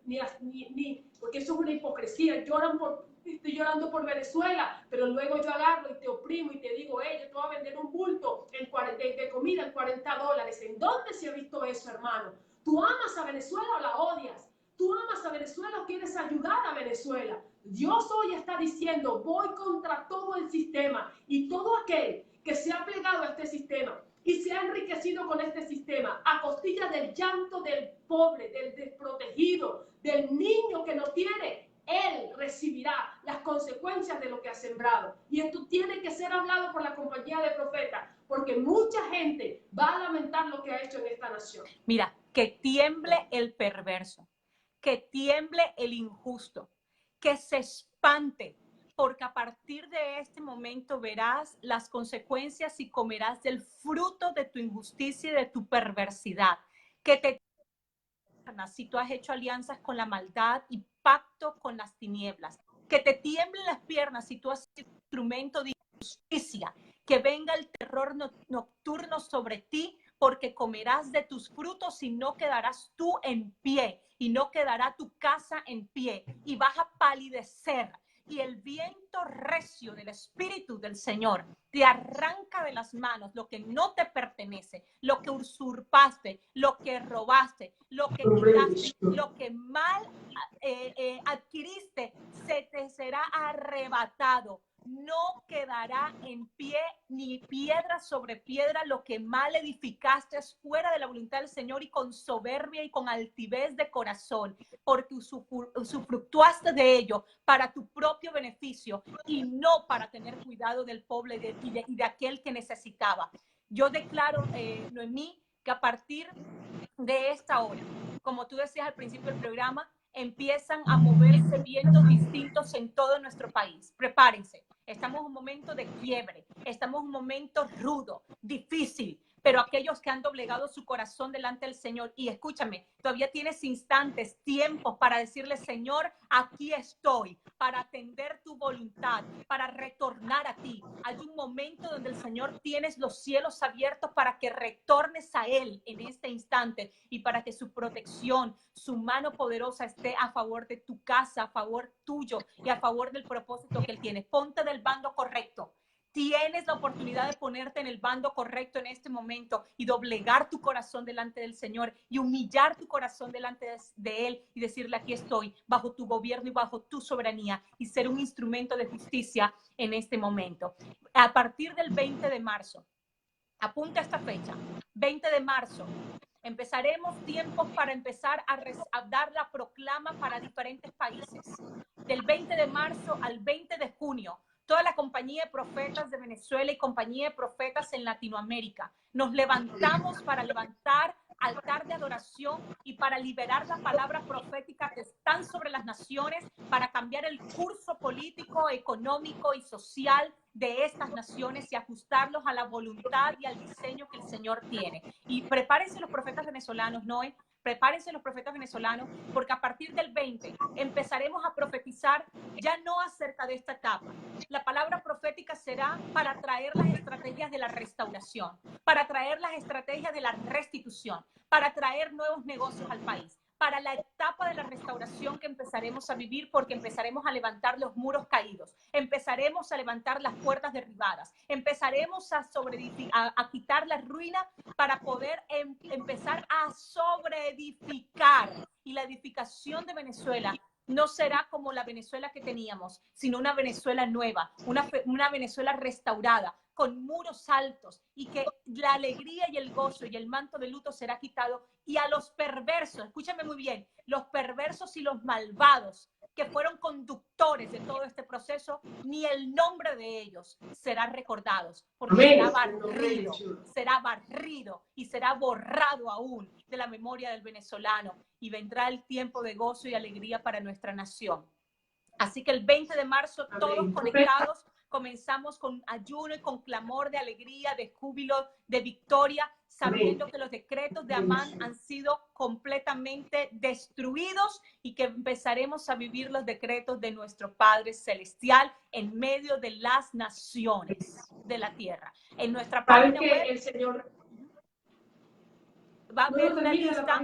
porque eso es una hipocresía. Estoy llorando por Venezuela, pero luego yo agarro y te oprimo y te digo, yo te voy a vender un bulto de comida en $40. ¿En dónde se ha visto eso, hermano? ¿Tú amas a Venezuela o la odias? ¿Tú amas a Venezuela o quieres ayudar a Venezuela? Dios hoy está diciendo, voy contra todo el sistema, y todo aquel que se ha plegado a este sistema y se ha enriquecido con este sistema a costilla del llanto del pobre, del desprotegido, del niño que no tiene, él recibirá las consecuencias de lo que ha sembrado. Y esto tiene que ser hablado por la compañía de profetas, porque mucha gente va a lamentar lo que ha hecho en esta nación. Mira, que tiemble el perverso, que tiemble el injusto, que se espante, porque a partir de este momento verás las consecuencias y comerás del fruto de tu injusticia y de tu perversidad. Que te si tú has hecho alianzas con la maldad y pacto con las tinieblas. que te tiemblen las piernas si tú haces instrumento de justicia, que venga el terror nocturno sobre ti, porque comerás de tus frutos y no quedarás tú en pie, y no quedará tu casa en pie, y vas a palidecer. Y el viento recio del Espíritu del Señor te arranca de las manos lo que no te pertenece, lo que usurpaste, lo que robaste, lo que quitaste, lo que mal adquiriste, se te será arrebatado. No quedará en pie ni piedra sobre piedra. Lo que mal edificaste es fuera de la voluntad del Señor, y con soberbia y con altivez de corazón, porque usufructuaste de ello para tu propio beneficio y no para tener cuidado del pobre y de aquel que necesitaba. Yo declaro, Noemí, que a partir de esta hora, como tú decías al principio del programa, empiezan a moverse vientos distintos en todo nuestro país. Prepárense. Estamos en un momento de quiebre, estamos en un momento rudo, difícil, pero aquellos que han doblegado su corazón delante del Señor, y escúchame, todavía tienes instantes, tiempos para decirle: Señor, aquí estoy, para atender tu voluntad, para retornar a ti. Hay un momento donde el Señor tienes los cielos abiertos para que retornes a Él en este instante, y para que su protección, su mano poderosa esté a favor de tu casa, a favor tuyo y a favor del propósito que Él tiene. Ponte del bando correcto. Tienes la oportunidad de ponerte en el bando correcto en este momento y doblegar tu corazón delante del Señor y humillar tu corazón delante de Él y decirle: aquí estoy, bajo tu gobierno y bajo tu soberanía, y ser un instrumento de justicia en este momento. A partir del 20 de marzo, apunta esta fecha, 20 de marzo, empezaremos tiempos para empezar a dar la proclama para diferentes países. Del 20 de marzo al 20 de junio, toda la compañía de profetas de Venezuela y compañía de profetas en Latinoamérica, nos levantamos para levantar altar de adoración y para liberar la palabra profética que están sobre las naciones, para cambiar el curso político, económico y social de estas naciones y ajustarlos a la voluntad y al diseño que el Señor tiene. Y prepárense los profetas venezolanos, Noé, prepárense los profetas venezolanos, porque a partir del 20 empezaremos a profetizar ya no acerca de esta etapa. La palabra profética será para traer las estrategias de la restauración, para traer las estrategias de la restitución, para traer nuevos negocios al país, para la etapa de la restauración que empezaremos a vivir, porque empezaremos a levantar los muros caídos, empezaremos a levantar las puertas derribadas, empezaremos a quitar la ruina para poder empezar a sobreedificar. Y la edificación de Venezuela no será como la Venezuela que teníamos, sino una Venezuela nueva, una Venezuela restaurada, con muros altos, y que la alegría y el gozo y el manto de luto será quitado. Y a los perversos, escúchame muy bien, los perversos y los malvados que fueron conductores de todo este proceso, ni el nombre de ellos será recordado, porque será barrido y será borrado aún de la memoria del venezolano, y vendrá el tiempo de gozo y alegría para nuestra nación. Así que el 20 de marzo, todos conectados, comenzamos con ayuno y con clamor de alegría, de júbilo, de victoria, sabiendo que los decretos de Amán han sido completamente destruidos, y que empezaremos a vivir los decretos de nuestro Padre Celestial en medio de las naciones de la tierra. En nuestra página web, el Señor va a haber una lista.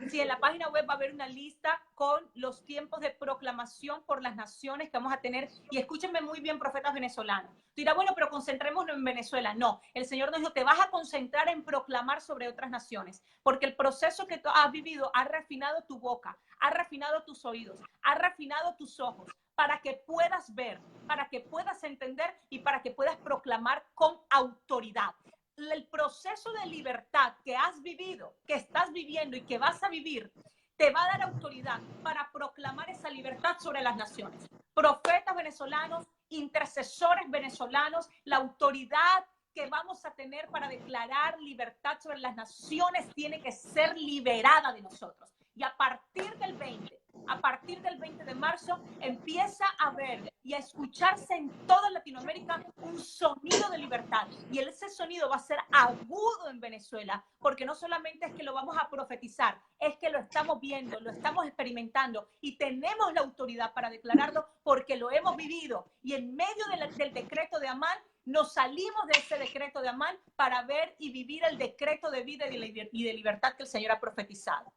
Sí, en la página web va a haber una lista con los tiempos de proclamación por las naciones que vamos a tener. Y escúchenme muy bien, profetas venezolanos. Tú dirás: bueno, pero concentrémonos en Venezuela. No, el Señor nos dijo: te vas a concentrar en proclamar sobre otras naciones, porque el proceso que tú has vivido ha refinado tu boca, ha refinado tus oídos, ha refinado tus ojos, para que puedas ver, para que puedas entender y para que puedas proclamar con autoridad. El proceso de libertad que has vivido, que estás viviendo y que vas a vivir, te va a dar autoridad para proclamar esa libertad sobre las naciones. Profetas venezolanos, intercesores venezolanos, la autoridad que vamos a tener para declarar libertad sobre las naciones tiene que ser liberada de nosotros. Y a partir del 20 a partir del 20 de marzo, empieza a ver y a escucharse en toda Latinoamérica un sonido de libertad. Y ese sonido va a ser agudo en Venezuela, porque no solamente es que lo vamos a profetizar, es que lo estamos viendo, lo estamos experimentando y tenemos la autoridad para declararlo porque lo hemos vivido. Y en medio del decreto de Amán, nos salimos de ese decreto de Amán para ver y vivir el decreto de vida y de libertad que el Señor ha profetizado.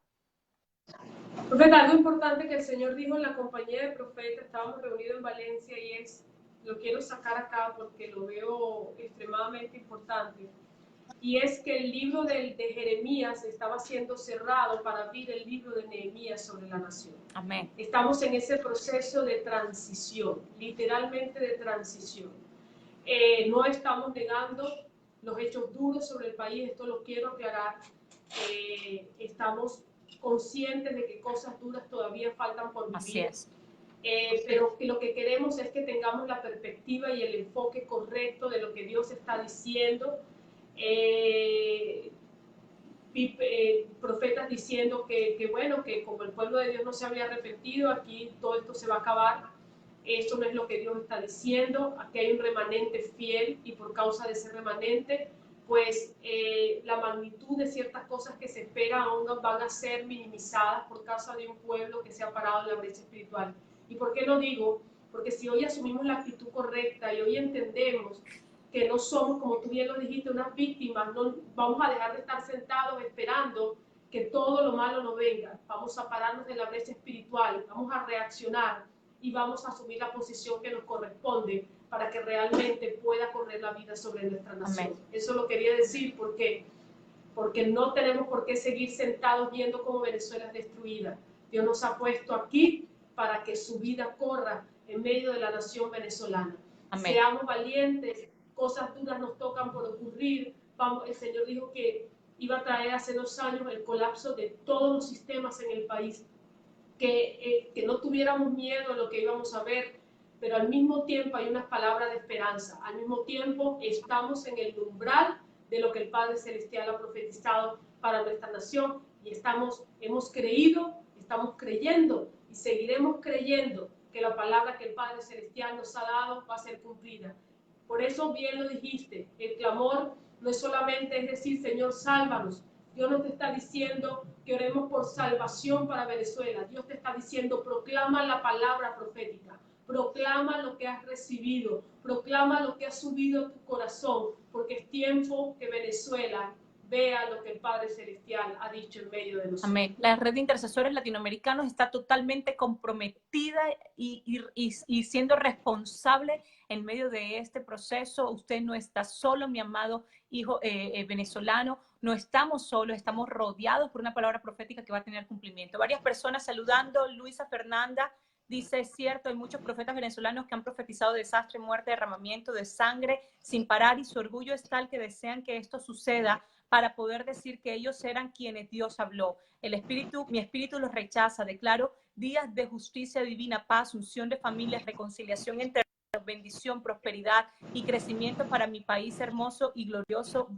Profeta, algo importante que el Señor dijo en la compañía de profetas, estábamos reunidos en Valencia y lo quiero sacar acá porque lo veo extremadamente importante, y es que el libro de Jeremías estaba siendo cerrado para abrir el libro de Nehemías sobre la nación. Amén. Estamos en ese proceso de transición, literalmente de transición. No estamos negando los hechos duros sobre el país, esto lo quiero aclarar. Estamos conscientes de que cosas duras todavía faltan por vivir. Así es. Pero lo que queremos es que tengamos la perspectiva y el enfoque correcto de lo que Dios está diciendo. Profetas diciendo que bueno, que como el pueblo de Dios no se había arrepentido, aquí todo esto se va a acabar. Eso no es lo que Dios está diciendo. Aquí hay un remanente fiel y por causa de ese remanente, pues la magnitud de ciertas cosas que se esperan aún van a ser minimizadas por causa de un pueblo que se ha parado en la brecha espiritual. ¿Y por qué lo digo? Porque si hoy asumimos la actitud correcta y hoy entendemos que no somos, como tú bien lo dijiste, unas víctimas, no vamos a dejar de estar sentados esperando que todo lo malo nos venga. Vamos a pararnos de la brecha espiritual, vamos a reaccionar y vamos a asumir la posición que nos corresponde para que realmente pueda correr la vida sobre nuestra nación. Amén. Eso lo quería decir porque no tenemos por qué seguir sentados viendo cómo Venezuela es destruida. Dios nos ha puesto aquí para que su vida corra en medio de la nación venezolana. Amén. Seamos valientes, cosas duras nos tocan por ocurrir. El Señor dijo que iba a traer hace 2 años el colapso de todos los sistemas en el país, que no tuviéramos miedo a lo que íbamos a ver, pero al mismo tiempo hay unas palabras de esperanza. Al mismo tiempo estamos en el umbral de lo que el Padre Celestial ha profetizado para nuestra nación y hemos creído, estamos creyendo y seguiremos creyendo que la palabra que el Padre Celestial nos ha dado va a ser cumplida. Por eso bien lo dijiste, el clamor no es solamente es decir, Señor, sálvanos. Dios no te está diciendo que oremos por salvación para Venezuela. Dios te está diciendo, proclama la palabra profética. Proclama lo que has recibido. Proclama lo que ha subido a tu corazón. Porque es tiempo que Venezuela vea lo que el Padre Celestial ha dicho en medio de nosotros. Amén. La red de intercesores latinoamericanos está totalmente comprometida y siendo responsable en medio de este proceso. Usted no está solo, mi amado hijo venezolano. No estamos solos, estamos rodeados por una palabra profética que va a tener cumplimiento. Varias personas saludando. Luisa Fernanda dice, es cierto, hay muchos profetas venezolanos que han profetizado desastre, muerte, derramamiento de sangre sin parar y su orgullo es tal que desean que esto suceda para poder decir que ellos eran quienes Dios habló. Mi espíritu los rechaza. Declaro días de justicia divina, paz, unción de familias, reconciliación entre bendición, prosperidad y crecimiento para mi país hermoso y glorioso.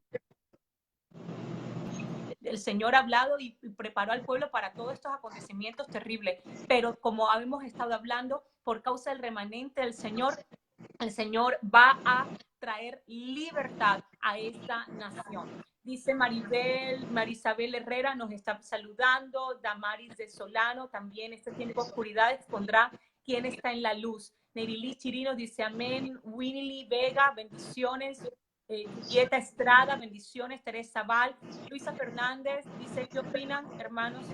El Señor ha hablado y preparó al pueblo para todos estos acontecimientos terribles, pero como hemos estado hablando, por causa del remanente del Señor, el Señor va a traer libertad a esta nación. Dice Marisabel Herrera nos está saludando, Damaris de Solano también, este tiempo de oscuridad expondrá quién está en la luz. Nerilí Chirino dice amén, Winnie Vega, bendiciones. Julieta Estrada, bendiciones. Teresa Val, Luisa Fernández dice, ¿qué opinan, hermanos?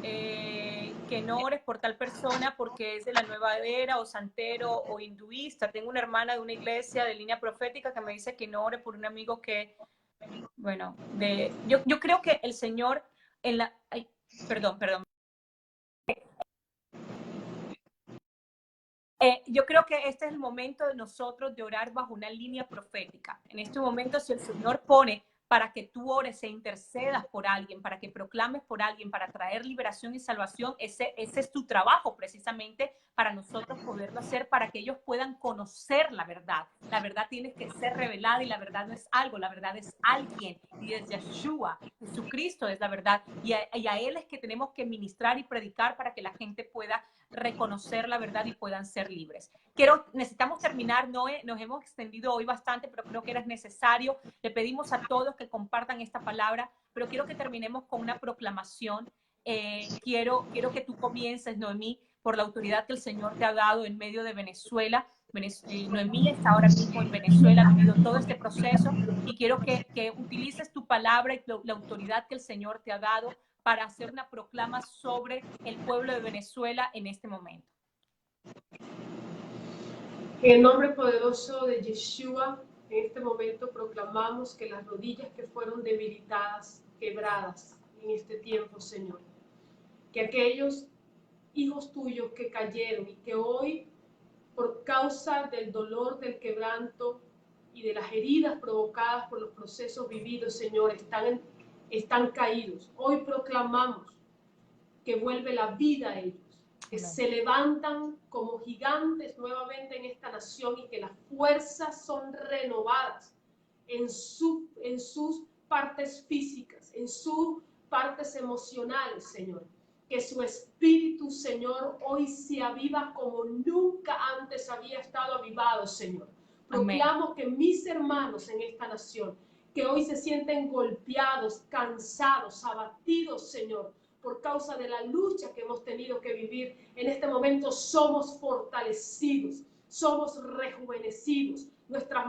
Que no ores por tal persona porque es de la nueva era o santero o hinduista. Tengo una hermana de una iglesia de línea profética que me dice que no ore por un amigo que, bueno, yo creo que el Señor en la... Ay, perdón. Yo creo que este es el momento de nosotros de orar bajo una línea profética. En este momento, si el Señor pone para que tú ores e intercedas por alguien, para que proclames por alguien, para traer liberación y salvación. Ese es tu trabajo precisamente para nosotros poderlo hacer, para que ellos puedan conocer la verdad. La verdad tiene que ser revelada y la verdad no es algo, la verdad es alguien y es Yeshua. Jesucristo es la verdad y a Él es que tenemos que ministrar y predicar para que la gente pueda reconocer la verdad y puedan ser libres. Necesitamos terminar, Noé, nos hemos extendido hoy bastante, pero creo que era necesario. Le pedimos a todos que compartan esta palabra, pero quiero que terminemos con una proclamación. Quiero que tú comiences, Noemí, por la autoridad que el Señor te ha dado en medio de Venezuela. Noemí está ahora mismo en Venezuela, ha vivido todo este proceso y quiero que utilices tu palabra y la autoridad que el Señor te ha dado para hacer una proclama sobre el pueblo de Venezuela en este momento. En el nombre poderoso de Yeshua, en este momento proclamamos que las rodillas que fueron debilitadas, quebradas en este tiempo, Señor, que aquellos hijos tuyos que cayeron y que hoy, por causa del dolor, del quebranto y de las heridas provocadas por los procesos vividos, Señor, están caídos. Hoy proclamamos que vuelve la vida a ellos, que se levantan como gigantes nuevamente en esta nación y que las fuerzas son renovadas en sus partes físicas, en sus partes emocionales, Señor. Que su espíritu, Señor, hoy se aviva como nunca antes había estado avivado, Señor. Proclamo que mis hermanos en esta nación, que hoy se sienten golpeados, cansados, abatidos, Señor, por causa de la lucha que hemos tenido que vivir, en este momento somos fortalecidos, somos rejuvenecidos, nuestras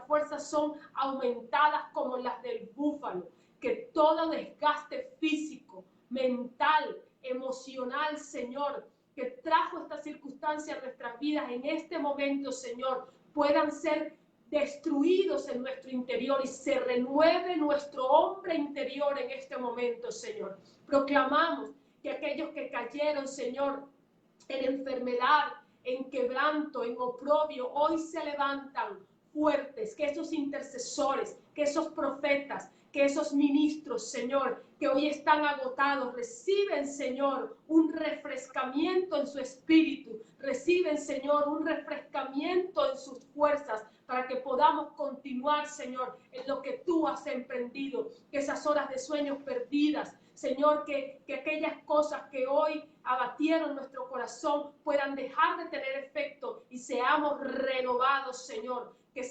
fuerzas son aumentadas como las del búfalo, que todo desgaste físico, mental, emocional, Señor, que trajo esta circunstancia a nuestras vidas en este momento, Señor, puedan ser destruidos en nuestro interior y se renueve nuestro hombre interior en este momento, Señor. Proclamamos que aquellos que cayeron, Señor, en enfermedad, en quebranto, en oprobio, hoy se levantan fuertes, que esos intercesores, que esos profetas, que esos ministros, Señor, que hoy están agotados, reciben, Señor, un refrescamiento en su espíritu, reciben, Señor, un refrescamiento en sus fuerzas, para que podamos continuar, Señor, en lo que tú has emprendido, que esas horas de sueños perdidas, Señor, que aquellas cosas que hoy abatieron nuestro corazón puedan dejar de tener efecto y seamos renovados, Señor, que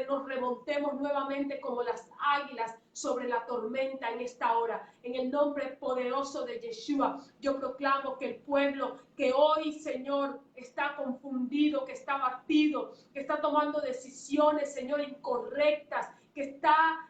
nos remontemos nuevamente como las águilas sobre la tormenta en esta hora. En el nombre poderoso de Yeshua, yo proclamo que el pueblo que hoy, Señor, está confundido, que está abatido, que está tomando decisiones, Señor, incorrectas, que está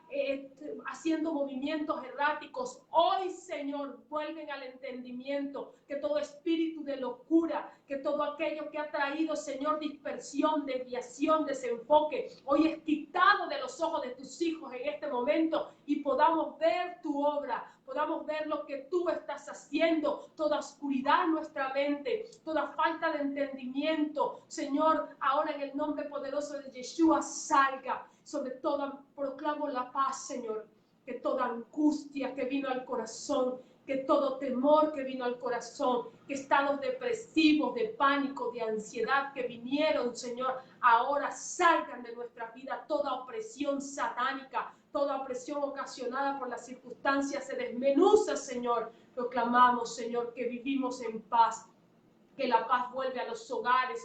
haciendo movimientos erráticos, hoy, Señor, vuelven al entendimiento, que todo espíritu de locura, que todo aquello que ha traído, Señor, dispersión, desviación, desenfoque, hoy es quitado de los ojos de tus hijos en este momento y podamos ver tu obra, podamos ver lo que tú estás haciendo, toda oscuridad en nuestra mente, toda falta de entendimiento, Señor, ahora en el nombre poderoso de Yeshua salga. Sobre todo proclamo la paz, Señor, que toda angustia que vino al corazón, que todo temor que vino al corazón, que estados depresivos, de pánico, de ansiedad que vinieron, Señor, ahora salgan de nuestra vida. Toda opresión satánica, toda opresión ocasionada por las circunstancias se desmenuza, Señor. Proclamamos, Señor, que vivimos en paz, que la paz vuelve a los hogares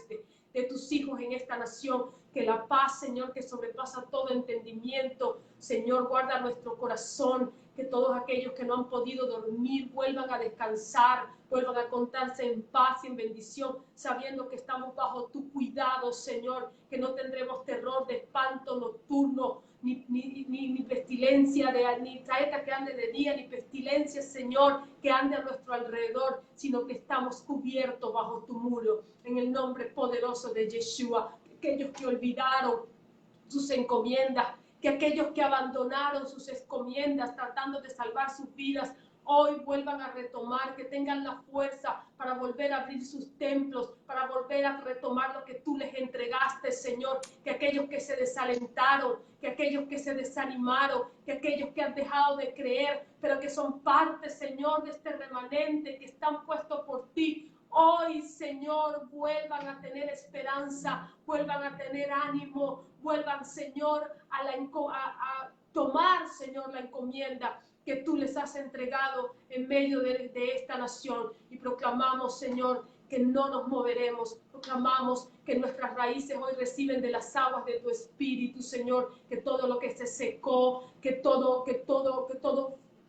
de tus hijos en esta nación, que la paz, Señor, que sobrepasa todo entendimiento, Señor, guarda nuestro corazón, que todos aquellos que no han podido dormir vuelvan a descansar, vuelvan a contarse en paz y en bendición, sabiendo que estamos bajo tu cuidado, Señor, que no tendremos terror de espanto nocturno, ni pestilencia, ni saeta que ande de día, ni pestilencia, Señor, que ande a nuestro alrededor, sino que estamos cubiertos bajo tu muro, en el nombre poderoso de Yeshua. Aquellos que olvidaron sus encomiendas, que aquellos que abandonaron sus encomiendas tratando de salvar sus vidas, hoy vuelvan a retomar, que tengan la fuerza para volver a abrir sus templos, para volver a retomar lo que tú les entregaste, Señor, que aquellos que se desalentaron, que aquellos que se desanimaron, que aquellos que han dejado de creer, pero que son parte, Señor, de este remanente, que están puestos por ti, hoy, Señor, vuelvan a tener esperanza, vuelvan a tener ánimo, vuelvan, Señor, a tomar, Señor, la encomienda que tú les has entregado en medio de esta nación. Y proclamamos, Señor, que no nos moveremos. Proclamamos que nuestras raíces hoy reciben de las aguas de tu Espíritu, Señor, que todo lo que se secó, que todo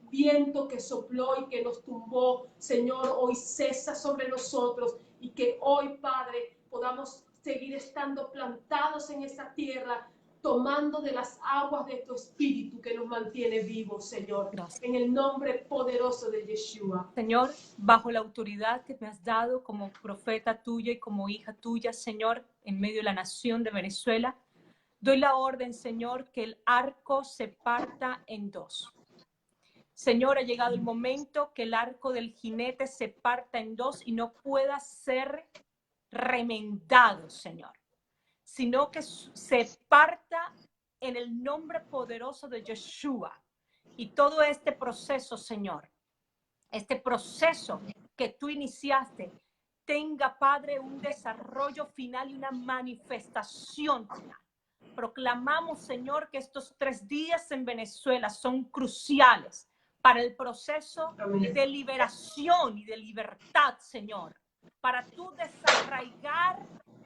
viento que sopló y que nos tumbó, Señor, hoy cesa sobre nosotros, y que hoy, Padre, podamos seguir estando plantados en esa tierra, tomando de las aguas de tu Espíritu que nos mantiene vivos, Señor. Gracias. En el nombre poderoso de Yeshua. Señor, bajo la autoridad que me has dado como profeta tuya y como hija tuya, Señor, en medio de la nación de Venezuela, doy la orden, Señor, que el arco se parta en dos. Señor, ha llegado el momento que el arco del jinete se parta en dos y no pueda ser remendado, Señor, sino que se parta en el nombre poderoso de Yeshua. Y todo este proceso, Señor, este proceso que tú iniciaste, tenga, Padre, un desarrollo final y una manifestación final. Proclamamos, Señor, que estos 3 días en Venezuela son cruciales para el proceso de liberación y de libertad, Señor, para tú desarraigar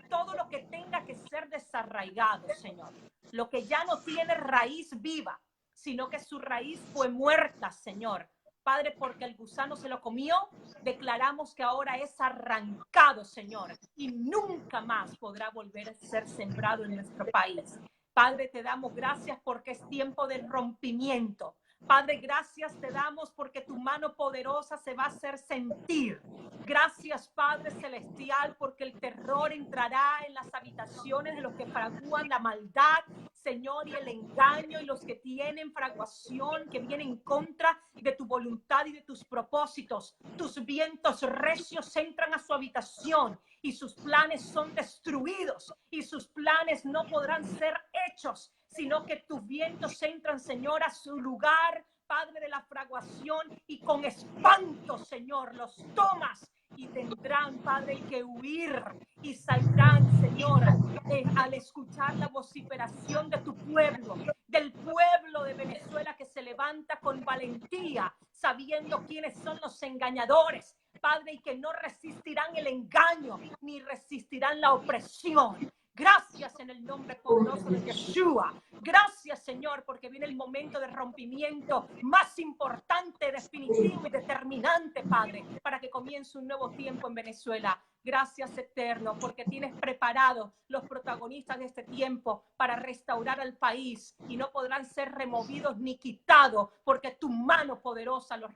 todo lo que tenga que ser desarraigado, Señor. Lo que ya no tiene raíz viva, sino que su raíz fue muerta, Señor. Padre, porque el gusano se lo comió, declaramos que ahora es arrancado, Señor, y nunca más podrá volver a ser sembrado en nuestro país. Padre, te damos gracias porque es tiempo de rompimiento. Padre, gracias te damos porque tu mano poderosa se va a hacer sentir. Gracias, Padre Celestial, porque el terror entrará en las habitaciones de los que fragúan la maldad, Señor, y el engaño, y los que tienen fraguación, que vienen en contra de tu voluntad y de tus propósitos. Tus vientos recios entran a su habitación y sus planes son destruidos, y sus planes no podrán ser hechos, sino que tus vientos entran, Señor, a su lugar, Padre de la fraguación, y con espanto, Señor, los tomas y tendrán, Padre, que huir, y saldrán, Señor, al escuchar la vociferación de tu pueblo, del pueblo de Venezuela que se levanta con valentía, sabiendo quiénes son los engañadores, Padre, y que no resistirán el engaño, ni resistirán la opresión. Gracias en el nombre poderoso de Yeshua. Gracias, Señor, porque viene el momento de rompimiento más importante, definitivo y determinante, Padre, para que comience un nuevo tiempo en Venezuela. Gracias, Eterno, porque tienes preparados los protagonistas de este tiempo para restaurar al país, y no podrán ser removidos ni quitados, porque tu mano poderosa los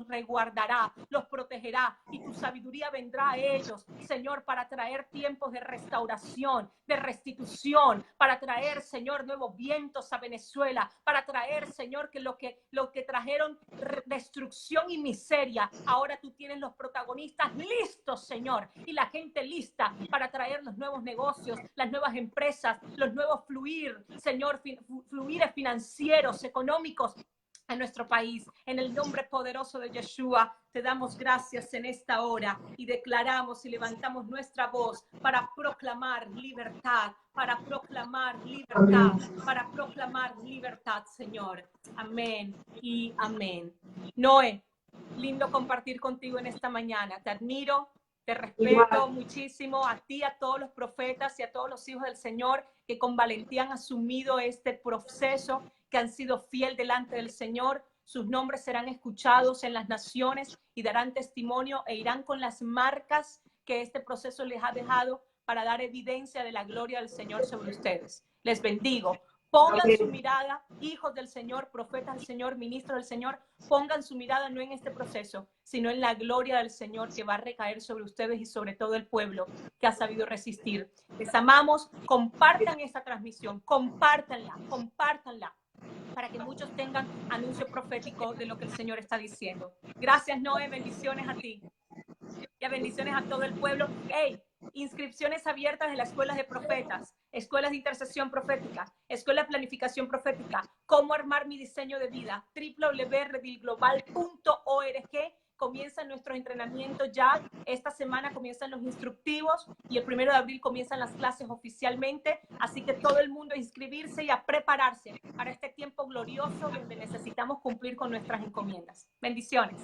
resguardará, los protegerá, y tu sabiduría vendrá a ellos, Señor, para traer tiempos de restauración, de restitución, para traer, Señor, nuevos vientos a Venezuela, para traer, Señor, que lo que trajeron destrucción y miseria, ahora tú tienes los protagonistas listos, Señor, y la gente lista para traer los nuevos negocios, las nuevas empresas, los nuevos fluir, Señor, fluires financieros, económicos a nuestro país. En el nombre poderoso de Yeshua, te damos gracias en esta hora y declaramos y levantamos nuestra voz para proclamar libertad, para proclamar libertad, para proclamar libertad, Señor. Amén y amén. Noé, lindo compartir contigo en esta mañana. Te admiro, te respeto muchísimo, a ti, a todos los profetas y a todos los hijos del Señor que con valentía han asumido este proceso, que han sido fiel delante del Señor. Sus nombres serán escuchados en las naciones y darán testimonio e irán con las marcas que este proceso les ha dejado para dar evidencia de la gloria del Señor sobre ustedes. Les bendigo. Pongan su mirada, hijos del Señor, profetas del Señor, ministros del Señor, pongan su mirada no en este proceso, sino en la gloria del Señor que va a recaer sobre ustedes y sobre todo el pueblo que ha sabido resistir. Les amamos, compartan esta transmisión, compártanla, compártanla. para que muchos tengan anuncio profético de lo que el Señor está diciendo. Gracias, Noé, bendiciones a ti. Y bendiciones a todo el pueblo. ¡Hey! Inscripciones abiertas de las escuelas de profetas, escuelas de intercesión profética, escuela de planificación profética, cómo armar mi diseño de vida, www.redilglobal.org. Comienzan nuestros entrenamientos ya. Esta semana comienzan los instructivos y el 1 de abril comienzan las clases oficialmente. Así que todo el mundo a inscribirse y a prepararse para este tiempo glorioso donde necesitamos cumplir con nuestras encomiendas. Bendiciones.